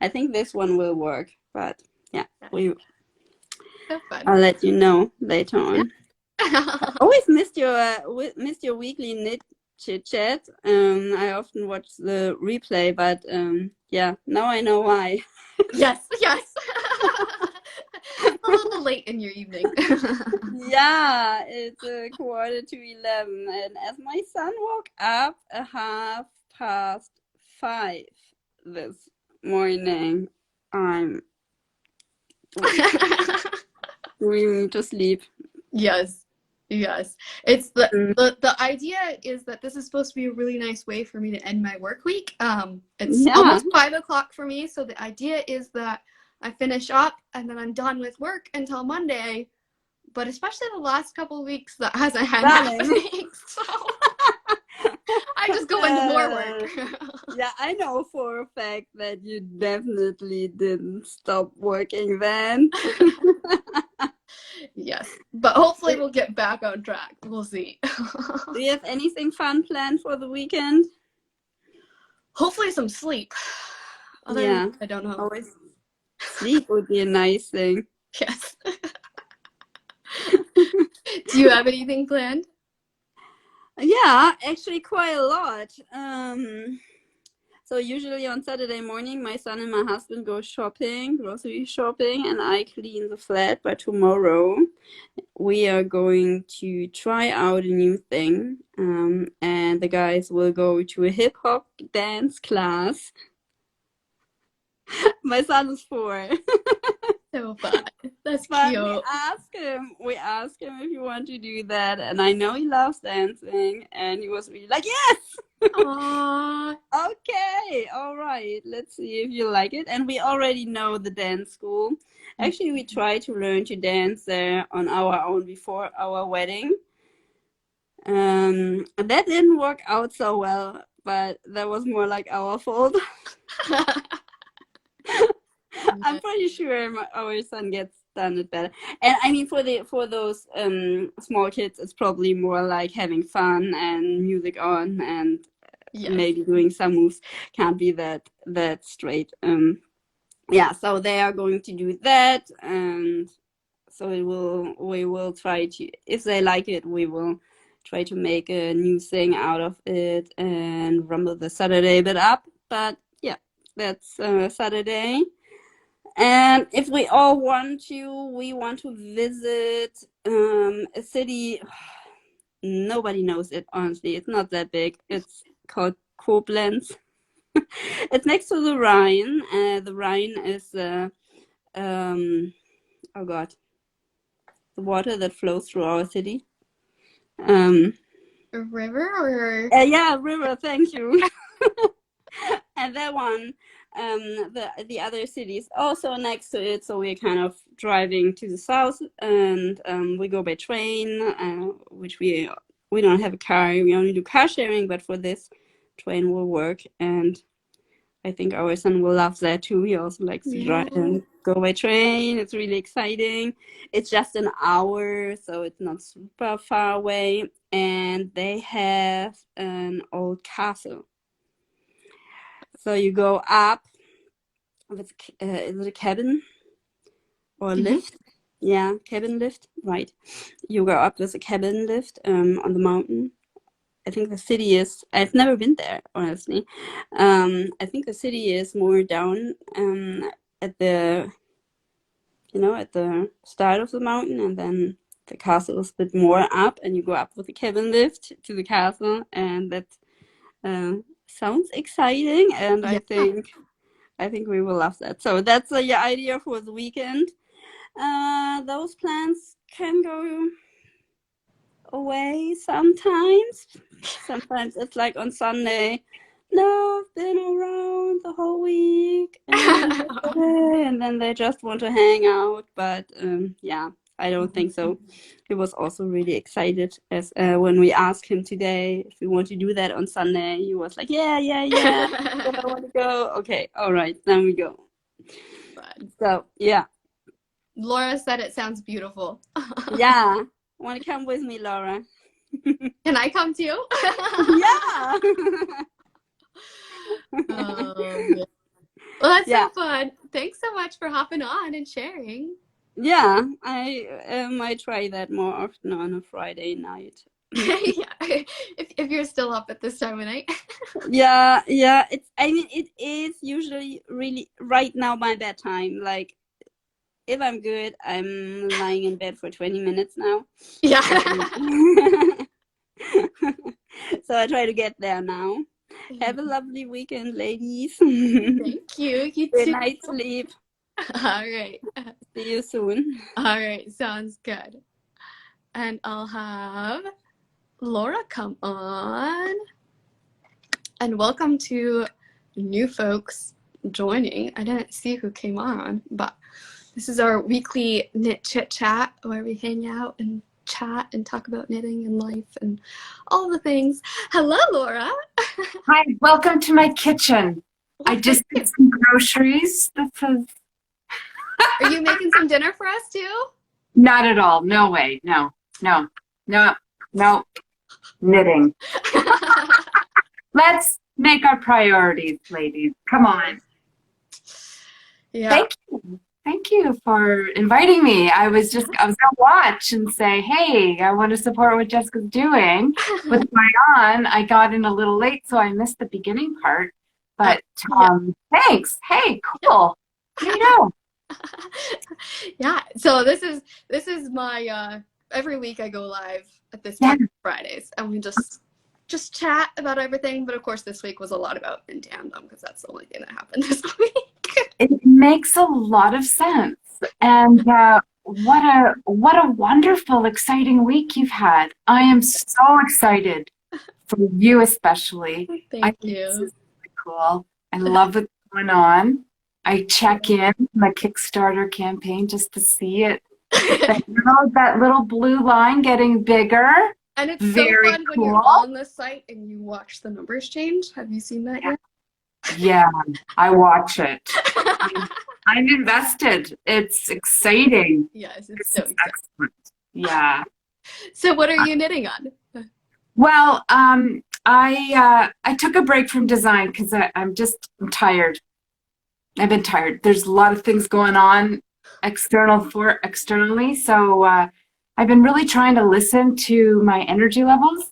I think this one will work, but yeah, So fun. I'll let you know later on. I always missed your weekly knit chit chat. I often watch the replay, but yeah, now I know why. Yes. A little late in your evening. Yeah, it's 11:15, and as my son woke up 5:30 this morning, I'm really to sleep. Yes. It's the idea is that this is supposed to be a really nice way for me to end my work week. It's almost 5 o'clock for me, so the idea is that I finish up and then I'm done with work until Monday. But especially the last couple of weeks, that hasn't had happening. So I just go into more work. Yeah, I know for a fact that you definitely didn't stop working then. Yes, but hopefully we'll get back on track. We'll see. Do you have anything fun planned for the weekend? Hopefully some sleep. Yeah, I don't know. always sleep would be a nice thing. Yes. Do you have anything planned? Yeah, actually quite a lot. So usually on Saturday morning, my son and my husband go shopping, grocery shopping, and I clean the flat. But tomorrow, we are going to try out a new thing, and the guys will go to a hip hop dance class. My son is 4. So fun. That's But cute. we asked him if he want to do that, and I know he loves dancing, and he was really like, yes! Aww. Okay, all right, let's see if you like it. And we already know the dance school. Actually, we tried to learn to dance there on our own before our wedding. That didn't work out so well, but that was more like our fault. I'm pretty sure our son gets done it better. And I mean, for those small kids, it's probably more like having fun and music on and maybe doing some moves. Can't be that straight. Yeah, so they are going to do that, and so we will try to, if they like it, we will try to make a new thing out of it and rumble the Saturday bit up. But yeah, that's Saturday. And if we all want to, we want to visit a city. Nobody knows it, honestly. It's not that big. It's called Koblenz. It's next to the Rhine. The Rhine is, oh God, the water that flows through our city. A river or? Yeah, river, thank you. And that one, the other cities also next to it, so we're kind of driving to the south, and we go by train, which we don't have a car, we only do car sharing, but for this, train will work, and I think our son will love that too. He also likes to drive and go by train. It's really exciting. It's just an hour, so it's not super far away, and they have an old castle. So you go up with is it a cabin or a lift? Yeah, cabin lift, right. You go up with a cabin lift on the mountain. I think the city is, I've never been there, honestly. I think the city is more down at the, at the start of the mountain, and then the castle is a bit more up, and you go up with the cabin lift to the castle, and that sounds exciting. And Yeah. I think we will love that. So that's the idea for the weekend. Those plans can go away sometimes. Sometimes it's like on Sunday, no, I've been around the whole week, and then they just want to hang out. But yeah, I don't think so. He was also really excited as when we asked him today if we want to do that on Sunday. He was like, yeah, I want to go. Okay, all right, then we go. Fun. So yeah. Laura said it sounds beautiful. Yeah. Want to come with me, Laura? Can I come too? Yeah. Yeah. Well, that's so fun. Thanks so much for hopping on and sharing. Yeah, I might try that more often on a Friday night. Yeah, if you're still up at this time of night. Yeah. It is usually really right now my bedtime. Like, if I'm good, I'm lying in bed for 20 minutes now. Yeah. So I try to get there now. Have a lovely weekend, ladies. Thank you. You Good too. night sleep. All right. See you soon. All right. Sounds good. And I'll have Laura come on. And welcome to new folks joining. I didn't see who came on, but this is our weekly knit chit chat where we hang out and chat and talk about knitting and life and all the things. Hello, Laura. Hi, welcome to my kitchen. I just did some groceries. Are you making some dinner for us too? Not at all. No way. No. Knitting. Let's make our priorities, ladies. Come on. Yeah. Thank you for inviting me. I was gonna watch and say, hey, I want to support what Jessica's doing. With my on, I got in a little late, so I missed the beginning part. But thanks. Hey, cool. You know. Yeah. So this is my every week I go live at this time on Fridays, and we just chat about everything. But of course, this week was a lot about in tandem because that's the only thing that happened this week. It makes a lot of sense, and what a wonderful, exciting week you've had. I am so excited for you, especially. Thank you. This is really cool. I love what's going on. I check in my Kickstarter campaign just to see it. that little blue line getting bigger. And it's very so fun cool. when you're on the site and you watch the numbers change. Have you seen that yet? Yeah, I watch it. I'm invested. It's exciting. Yes, it's so exciting. Excellent. Yeah. So what are you knitting on? Well, I took a break from design because I'm tired. I've been tired. There's a lot of things going on externally. So I've been really trying to listen to my energy levels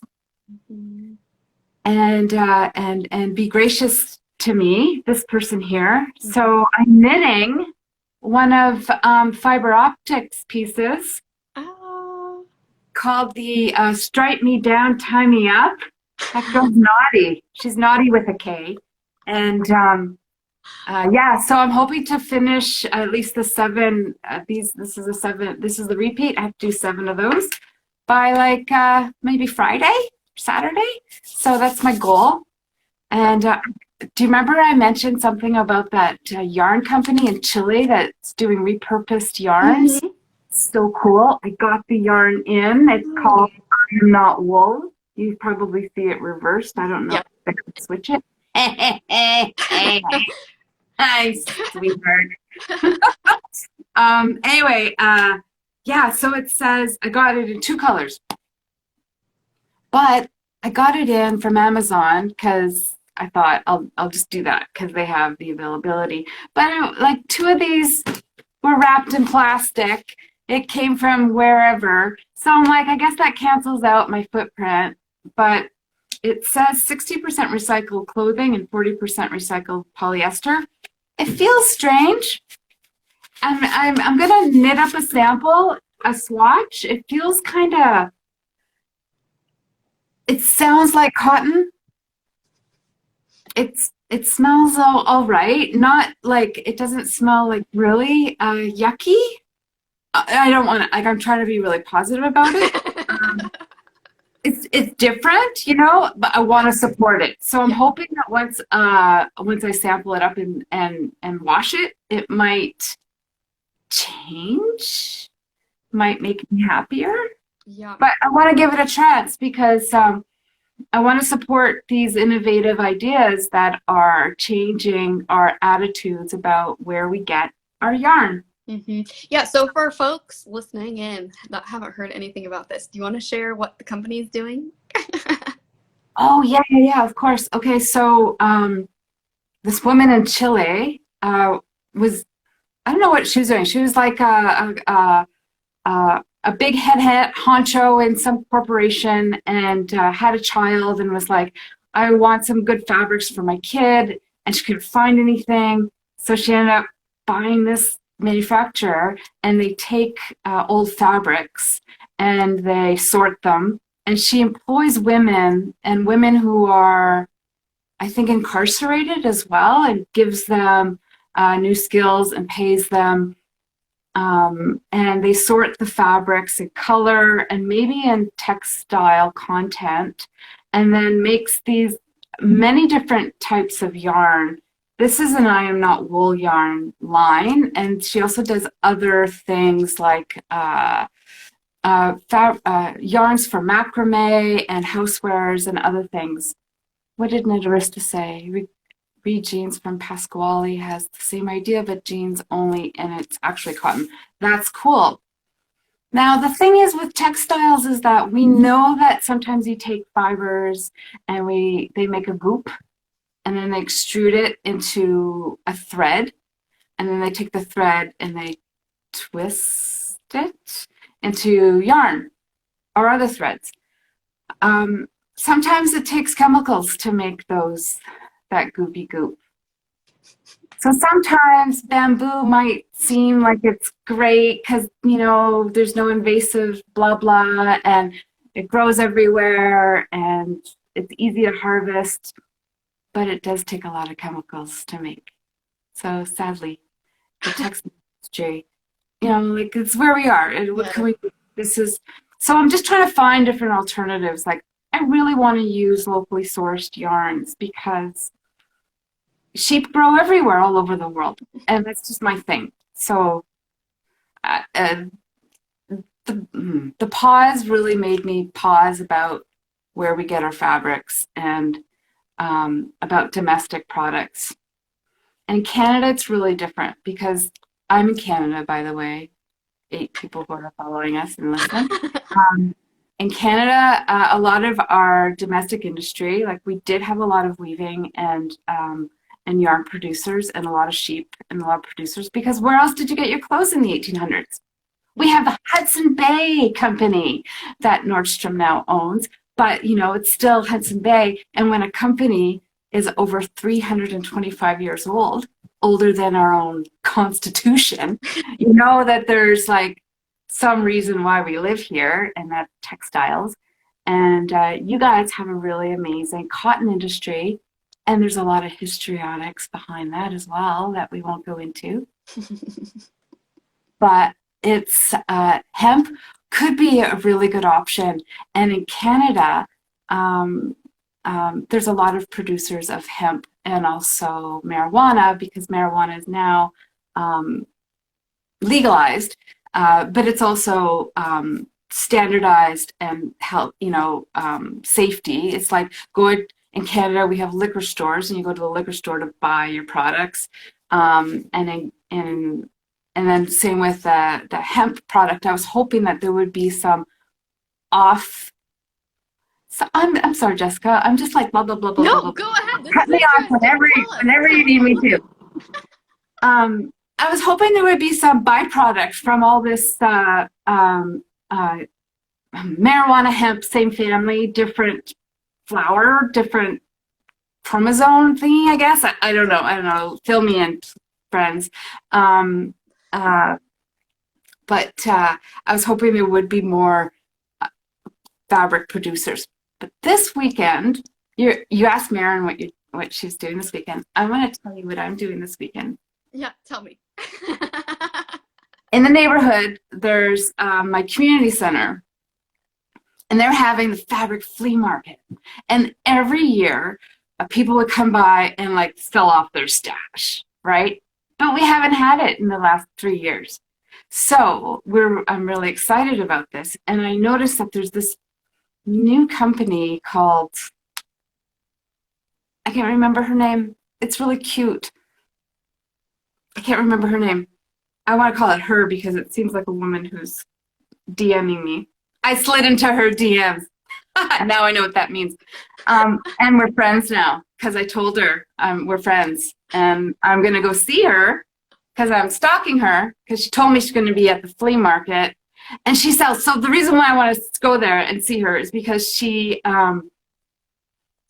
and be gracious to me, this person here. So I'm knitting one of fiber optics pieces called the Stripe Me Down, Tie Me Up. That girl's naughty. She's naughty with a K. And so I'm hoping to finish at least the 7 this is the repeat. I have to do 7 of those by like maybe Friday, Saturday. So that's my goal. And do you remember I mentioned something about that yarn company in Chile that's doing repurposed yarns? Mm-hmm. So cool. I got the yarn in. It's called I Am Not Wool. You probably see it reversed. I don't know if I can switch it. Nice, sweetheart. Anyway, so it says I got it in 2 colors. But I got it in from Amazon because I thought I'll just do that because they have the availability. But like 2 of these were wrapped in plastic. It came from wherever. So I'm like, I guess that cancels out my footprint. But it says 60% recycled clothing and 40% recycled polyester. It feels strange. I'm gonna knit up a sample a swatch. It feels kind of, it sounds like cotton. It smells all right. Not like, it doesn't smell like really yucky. I don't want to, like, I'm trying to be really positive about it. It's different, you know, but I want to support it. So I'm hoping that once I sample it up and wash it, it might change, might make me happier. Yeah. But I want to give it a chance because I want to support these innovative ideas that are changing our attitudes about where we get our yarn. Yeah, so for folks listening in that haven't heard anything about this, do you want to share what the company is doing? Oh, yeah, of course. Okay, so this woman in Chile was, I don't know what she was doing. She was like a big head honcho in some corporation and had a child and was like, I want some good fabrics for my kid. And she couldn't find anything. So she ended up buying this manufacturer, and they take old fabrics and they sort them. And she employs women, and women who are, I think, incarcerated as well, and gives them new skills and pays them. And they sort the fabrics in color and maybe in textile content, and then makes these many different types of yarn. This is an I Am Not Wool yarn line, and she also does other things like yarns for macrame and housewares and other things. What did Nadarista say? Read Jeans from Pasquale has the same idea, but jeans only, and it's actually cotton. That's cool. Now, the thing is with textiles is that we know that sometimes you take fibers and they make a goop, and then they extrude it into a thread, and then they take the thread and they twist it into yarn or other threads. Sometimes it takes chemicals to make that goopy goop. So sometimes bamboo might seem like it's great because, you know, there's no invasive blah blah, and it grows everywhere and it's easy to harvest, but it does take a lot of chemicals to make. So sadly, the textile industry, you know, like, it's where we are. And what can we do? So I'm just trying to find different alternatives. Like, I really want to use locally sourced yarns because sheep grow everywhere all over the world, and that's just my thing. So the pause really made me pause about where we get our fabrics and about domestic products. In Canada, it's really different because I'm in Canada, by the way. 8 people who are following us and listening. In Canada, a lot of our domestic industry, like, we did have a lot of weaving and yarn producers and a lot of sheep and a lot of producers, because where else did you get your clothes in the 1800s? We have the Hudson Bay Company that Nordstrom now owns, but, you know, it's still Hudson Bay. And when a company is over 325 years old, older than our own Constitution, you know that there's like some reason why we live here, and that's textiles. And you guys have a really amazing cotton industry, and there's a lot of histrionics behind that as well that we won't go into. But it's hemp could be a really good option. And in Canada, there's a lot of producers of hemp and also marijuana, because marijuana is now legalized, but it's also standardized and help, you know, safety. It's like in Canada, we have liquor stores, and you go to the liquor store to buy your products, and then same with the hemp product. I was hoping that there would be some off. So I'm sorry, Jessica. I'm just like blah blah blah blah. No, blah, go ahead. Cut me off whenever you need me to. I was hoping there would be some byproduct from all this marijuana, hemp, same family, different flower, different chromosome thingy, I guess. I don't know. Fill me in, friends. But I was hoping there would be more fabric producers. But this weekend, you asked Maren what she's doing this weekend. I want to tell you what I'm doing this weekend. Yeah, tell me. In the neighborhood, there's my community center, and they're having the fabric flea market. And every year, people would come by and like sell off their stash, right? But we haven't had it in the last 3 years. So I'm really excited about this. And I noticed that there's this new company called, I can't remember her name. It's really cute. I can't remember her name. I want to call it her because it seems like a woman who's DMing me. I slid into her DMs. Now I know what that means. And we're friends now because I told her we're friends. And I'm going to go see her because I'm stalking her because she told me she's going to be at the flea market. And she sells. So the reason why I want to go there and see her is because she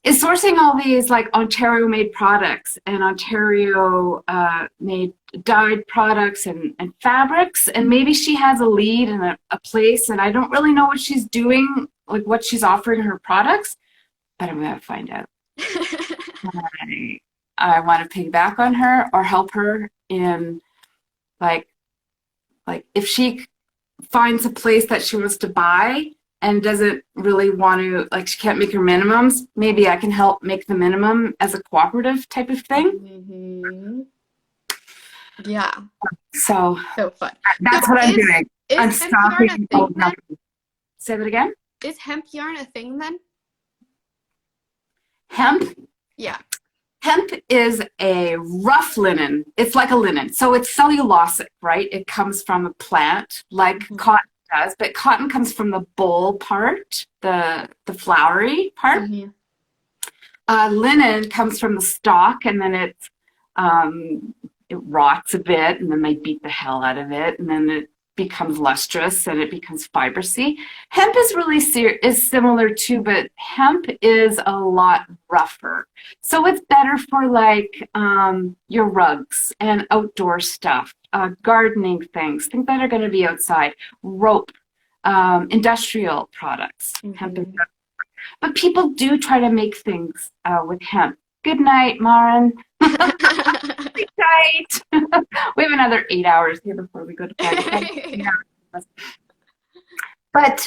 is sourcing all these like Ontario-made products and Ontario-made dyed products and fabrics. And maybe she has a lead in a place, and I don't really know what she's doing, like what she's offering her products, but I'm going to find out. I want to piggyback on her or help her in like if she finds a place that she wants to buy and doesn't really want to, like she can't make her minimums, maybe I can help make the minimum as a cooperative type of thing. Mm-hmm. Yeah. So fun. That's so what I'm doing. I'm stalking old companies. Say that again? Is hemp yarn a thing then? Hemp? Yeah. Hemp is a rough linen. It's like a linen. So it's cellulosic, right? It comes from a plant like cotton does, but cotton comes from the boll part, the flowery part. Linen comes from the stalk, and then it rots a bit, and then they beat the hell out of it, and then it becomes lustrous and it becomes fibrous-y. Hemp is really is similar too, but hemp is a lot rougher. So it's better for like your rugs and outdoor stuff, gardening things that are going to be outside, rope, industrial products. Hemp is better. But people do try to make things with hemp. Good night, Maren. Good night. We have another 8 hours here before we go to bed. But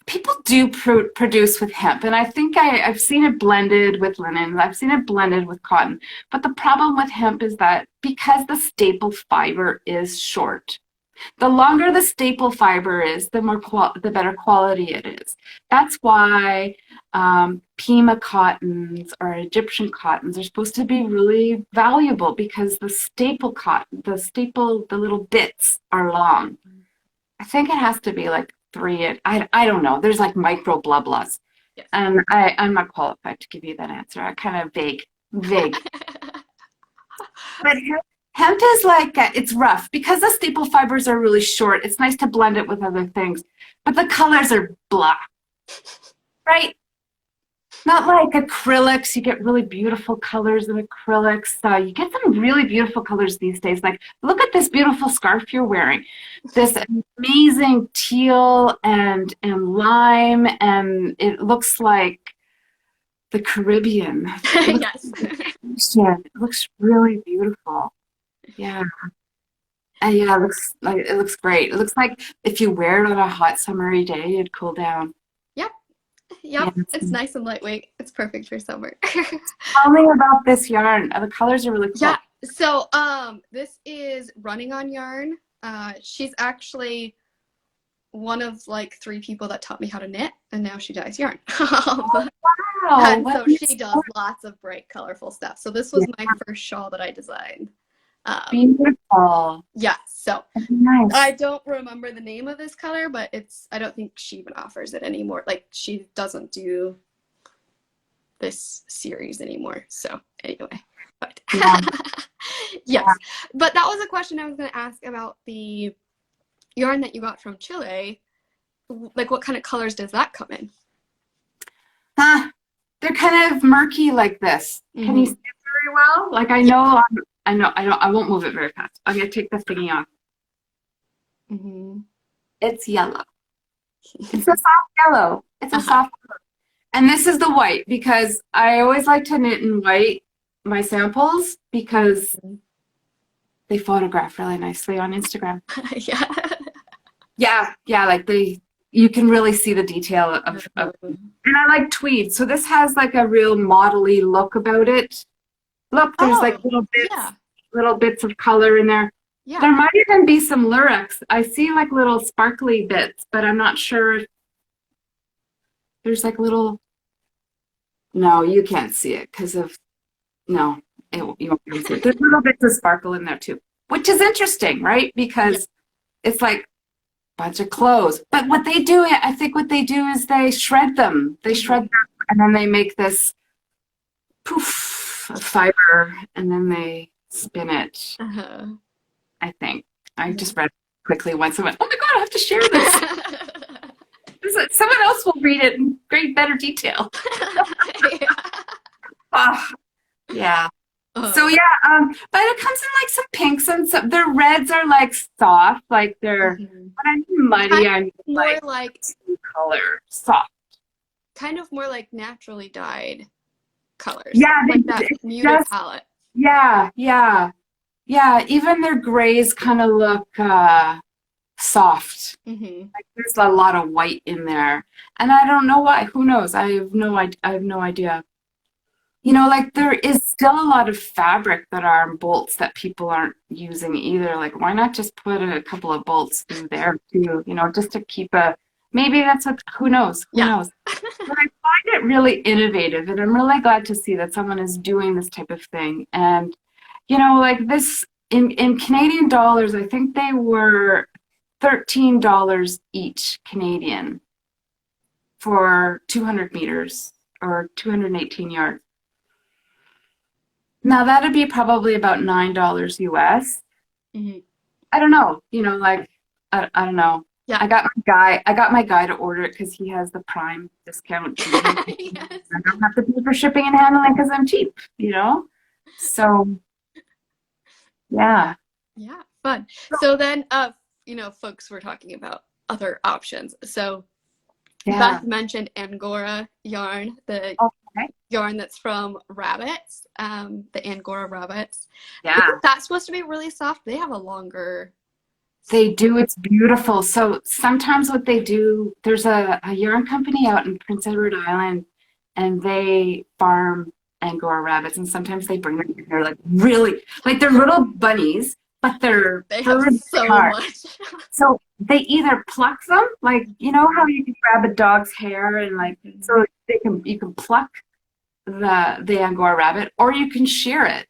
people do produce with hemp, and I think I've seen it blended with linen. I've seen it blended with cotton. But the problem with hemp is that because the staple fiber is short, the longer the staple fiber is, the better quality it is. That's why Pima cottons or Egyptian cottons are supposed to be really valuable, because the staple cotton, the little bits are long. I think it has to be like 3. I don't know. There's like micro blublas. Yes. And I'm not qualified to give you that answer. I kind of vague. But hemp is like, it's rough. Because the staple fibers are really short, it's nice to blend it with other things. But the colors are blah. Right? Not like acrylics. You get really beautiful colors in acrylics. You get some really beautiful colors these days. Like, look at this beautiful scarf you're wearing. This amazing teal and lime, and it looks like the Caribbean. Yes. It looks really beautiful. Yeah. And yeah, it looks great. It looks like if you wear it on a hot summery day, it'd cool down. Yep, it's nice and lightweight. It's perfect for summer. Tell me about this yarn. The colors are really cool. Yeah, so this is Running On Yarn. She's actually one of like 3 people that taught me how to knit, and now she dyes yarn. Wow. And so she does lots of bright, colorful stuff. So this was my first shawl that I designed. Beautiful. Yeah, so nice. I don't remember the name of this color, but I don't think she even offers it anymore. Like, she doesn't do this series anymore. So anyway, but yes. But that was a question I was going to ask about the yarn that you got from Chile. Like, what kind of colors does that come in? They're kind of murky like this. Can you see it very well? Like, I won't move it very fast. I'm going to take the thingy off. Mm-hmm. It's yellow. It's a soft yellow. It's a soft yellow. And this is the white because I always like to knit in white my samples because they photograph really nicely on Instagram. Yeah. Yeah, like you can really see the detail of and I like tweed. So this has like a real model-y look about it. Look, there's like little bits of color in there. Yeah. There might even be some lurex. I see like little sparkly bits, but I'm not sure if there's like little. No, you can't see it because of no. You won't be able to see it. There's little bits of sparkle in there too, which is interesting, right? Because it's like a bunch of clothes. But what they do, I think what they do is they shred them. They shred them, and then they make this poof of fiber, and then they spin it. I think. I just read quickly once and went, oh my God, I have to share this. Someone else will read it in better detail. Yeah. So yeah, but it comes in like some pinks and some. Their reds are like soft, like they're. When I mean muddy, I mean more like color soft. Kind of more like naturally dyed colors. Yeah, like that muted palette. Yeah. Even their grays kind of look soft. Like there's a lot of white in there, and I don't know why. Who knows? I have no idea. You know, like there is still a lot of fabric that are in bolts that people aren't using either. Like, why not just put a couple of bolts through there too? You know, just to keep maybe that's what. Who knows? Who knows? But I find it really innovative, and I'm really glad to see that someone is doing this type of thing. And you know, like this in Canadian dollars, I think they were $13 each Canadian for 200 meters or 218 yards. Now that'd be probably about $9 US. I don't know. You know, like I don't know. Yeah. I got my guy to order it because he has the Prime discount. Yes. I don't have to pay for shipping and handling because I'm cheap. You know, so yeah. Yeah, fun. So then, you know, folks were talking about other options. So Beth mentioned Angora Yarn, the yarn that's from rabbits, the Angora rabbits. Yeah. That's supposed to be really soft. They have a longer... They do. It's beautiful. So sometimes what they do, there's a yarn company out in Prince Edward Island, and they farm Angora rabbits, and sometimes they bring them. They're like really, like they're little bunnies, but they have so much. So they either pluck them, like you know how you can grab a dog's hair and like so you can pluck the Angora rabbit, or you can shear it,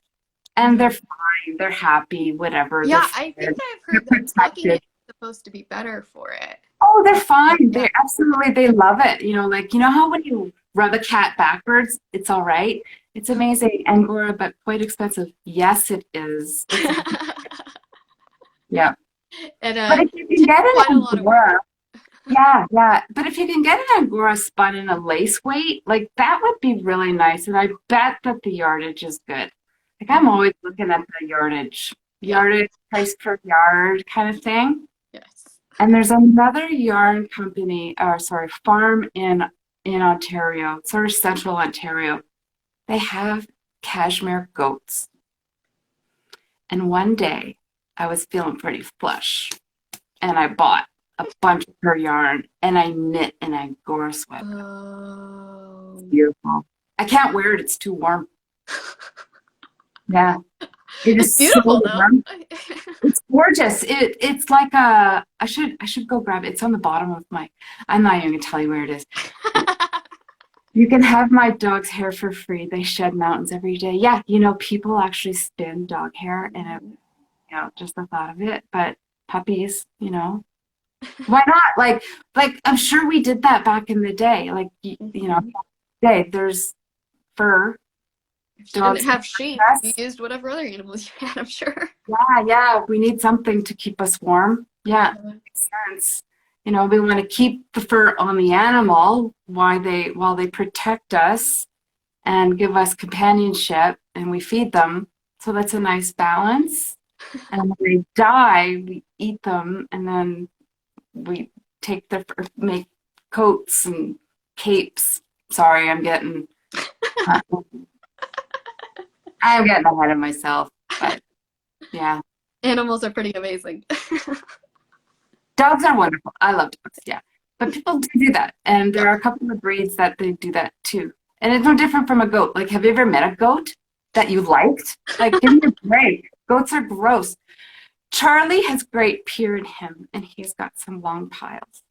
and they're fine, they're happy, whatever. Yeah, I think I've heard that plucking it is supposed to be better for it. Oh, they're fine. They absolutely, they love it. You know, like you know how when you rub a cat backwards, it's all right. It's amazing, Angora, but quite expensive. Yes, it is. Yeah. And, but if you can get an Angora, but if you can get an Angora spun in a lace weight, like that would be really nice. And I bet that the yardage is good. Like I'm always looking at the yardage price per yard kind of thing. Yes. And there's another yarn company, farm in Ontario, sort of central Ontario. They have cashmere goats. And one day I was feeling pretty flush and I bought a bunch of her yarn and I knit an Angora sweater. Oh. It's beautiful. I can't wear it, it's too warm. Yeah. It's beautiful though. It's gorgeous. It's like I should go grab it. It's on the bottom of I'm not even gonna tell you where it is. You can have my dog's hair for free. They shed mountains every day. Yeah, you know, people actually spin dog hair and it, you know, just the thought of it. But puppies, you know, why not? Like I'm sure we did that back in the day. Like you know, there's fur. If you didn't have sheep, you used whatever other animals you had, I'm sure. Yeah. We need something to keep us warm. Yeah, makes sense. You know, we want to keep the fur on the animal while they protect us and give us companionship, and we feed them. So that's a nice balance. And when they die, we eat them, and then we make coats and capes. Sorry, I'm getting ahead of myself, but yeah. Animals are pretty amazing. Dogs are wonderful. I love dogs, yeah. But people do that, and there are a couple of breeds that they do that too. And it's no different from a goat. Like, have you ever met a goat that you liked? Like, give me a break. Goats are gross. Charlie has great pure in him, and he's got some long plies.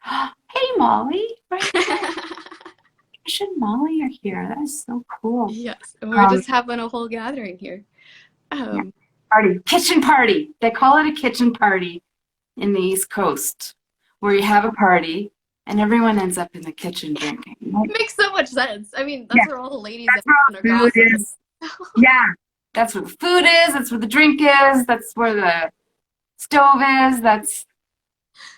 Hey, Molly. Right there. Trish and Molly are here. That is so cool. Yes, and we're just having a whole gathering here. Yeah. Kitchen party. They call it a kitchen party in the East Coast, where you have a party and everyone ends up in the kitchen drinking. It makes so much sense. I mean, that's where all the ladies that's where the food is. Yeah, that's where the food is. That's where the drink is. That's where the stove is.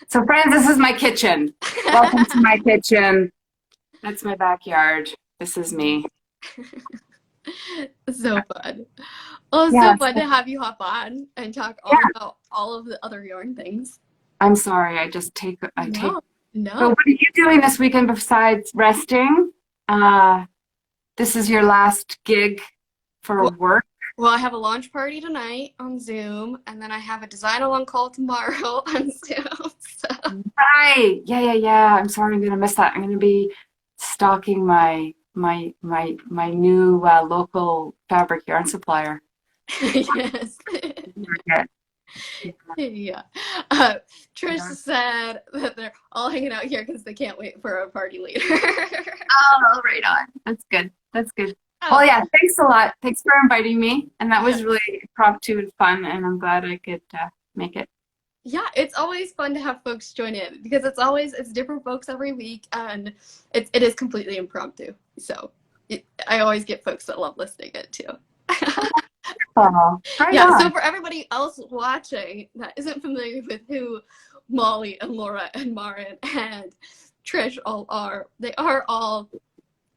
So, friends, this is my kitchen. Welcome to my kitchen. That's my backyard. This is me. So fun. Well, it's so fun to have you hop on and talk all about all of the other yarn things. I'm sorry. I take. No. But what are you doing this weekend besides resting? This is your last gig for work. Well, I have a launch party tonight on Zoom, and then I have a design along call tomorrow on Zoom. So. Right. Yeah. I'm sorry. I'm gonna miss that. I'm gonna be stalking my new local fabric yarn supplier. Yes. Yeah. Trish said that they're all hanging out here because they can't wait for a party later. Oh, right on. That's good. Well, yeah, thanks a lot. Thanks for inviting me. And that was really impromptu and fun, and I'm glad I could make it. Yeah, it's always fun to have folks join in because it's different folks every week, and it is completely impromptu. So I always get folks that love listening to it too. So for everybody else watching that isn't familiar with who Molly and Laura and Marin and Trish all are, they are all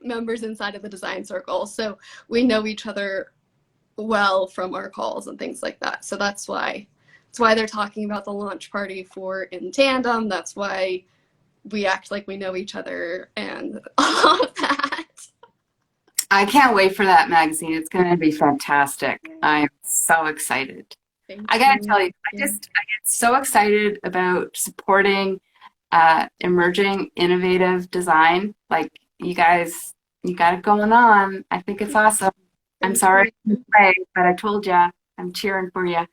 members inside of the design circle. So we know each other well from our calls and things like that. So that's why they're talking about the launch party for In Tandem. That's why we act like we know each other and all of that. I can't wait for that magazine. It's going to be fantastic. I'm so excited. I got to tell you, I get so excited about supporting emerging, innovative design. Like, you guys, you got it going on. I think it's awesome. I'm sorry to play, but I told you, I'm cheering for you.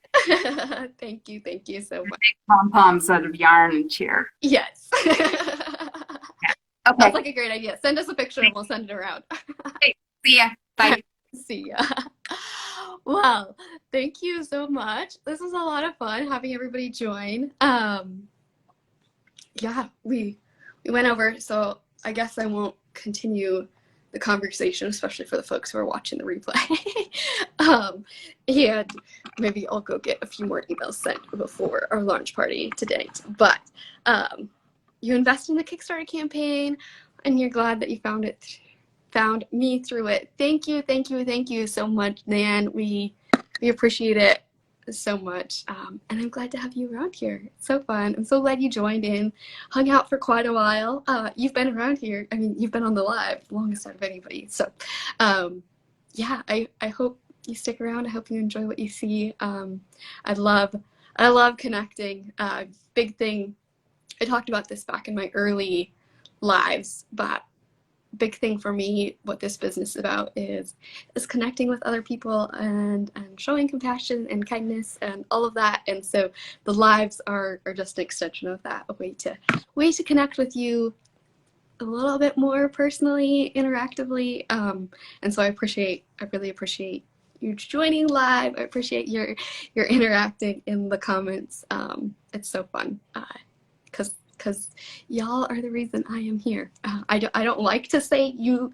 Thank you so much. Make pom-poms out of yarn and cheer. Yes. Okay. Sounds like a great idea. Send us a picture and we'll send it around. Hey, see ya. Bye. See ya. Well, thank you so much. This was a lot of fun having everybody join. We went over, so I guess I won't continue the conversation, especially for the folks who are watching the replay. And maybe I'll go get a few more emails sent before our launch party today. But you invest in the Kickstarter campaign, and you're glad that you found me through it. Thank you so much, Nan. We appreciate it so much, and I'm glad to have you around here. It's so fun. I'm so glad you joined in, hung out for quite a while. You've been around here. I mean, you've been on the live longest out of anybody. So I hope you stick around. I hope you enjoy what you see. I love connecting. Big thing, I talked about this back in my early lives, but big thing for me, what this business is about is connecting with other people and showing compassion and kindness and all of that. And so the lives are just an extension of that, a way to connect with you a little bit more personally, interactively. And so I really appreciate you joining live. I appreciate your interacting in the comments. It's so fun because y'all are the reason I am here. I don't like to say you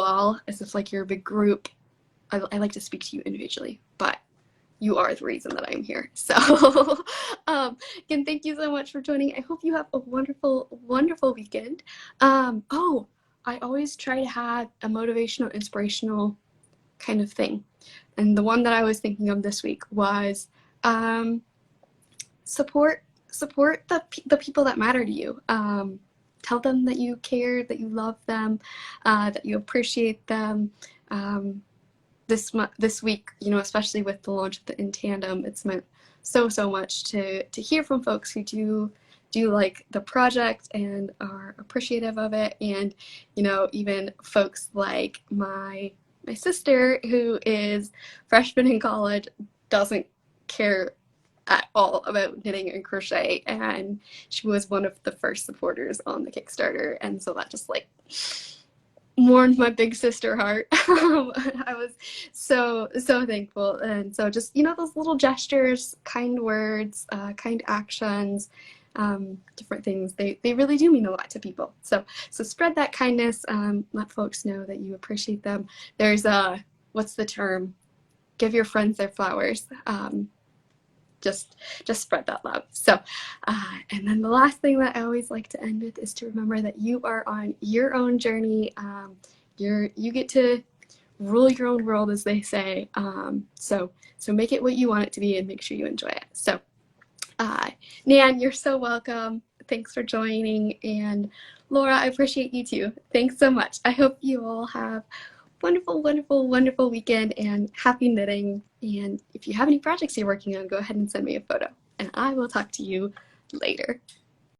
all, as if like you're a big group. I like to speak to you individually, but you are the reason that I'm here. So again, thank you so much for joining. I hope you have a wonderful, wonderful weekend. I always try to have a motivational, inspirational kind of thing. And the one that I was thinking of this week was support the people that matter to you. Tell them that you care, that you love them, that you appreciate them. This week, you know, especially with the launch of the In Tandem, it's meant so much to hear from folks who do like the project and are appreciative of it. And, you know, even folks like my sister, who is freshman in college, doesn't care at all about knitting and crochet, and she was one of the first supporters on the Kickstarter, and so that just like warmed my big sister heart. I was so thankful. And so just, you know, those little gestures, kind words, kind actions, different things, they really do mean a lot to people. So spread that kindness, let folks know that you appreciate them. There's what's the term? Give your friends their flowers. Just spread that love. So, and then the last thing that I always like to end with is to remember that you are on your own journey. You get to rule your own world, as they say. So make it what you want it to be and make sure you enjoy it. So, Nan, you're so welcome. Thanks for joining. And Laura, I appreciate you too. Thanks so much. I hope you all have wonderful weekend and happy knitting. And if you have any projects you're working on, go ahead and send me a photo, and I will talk to you later.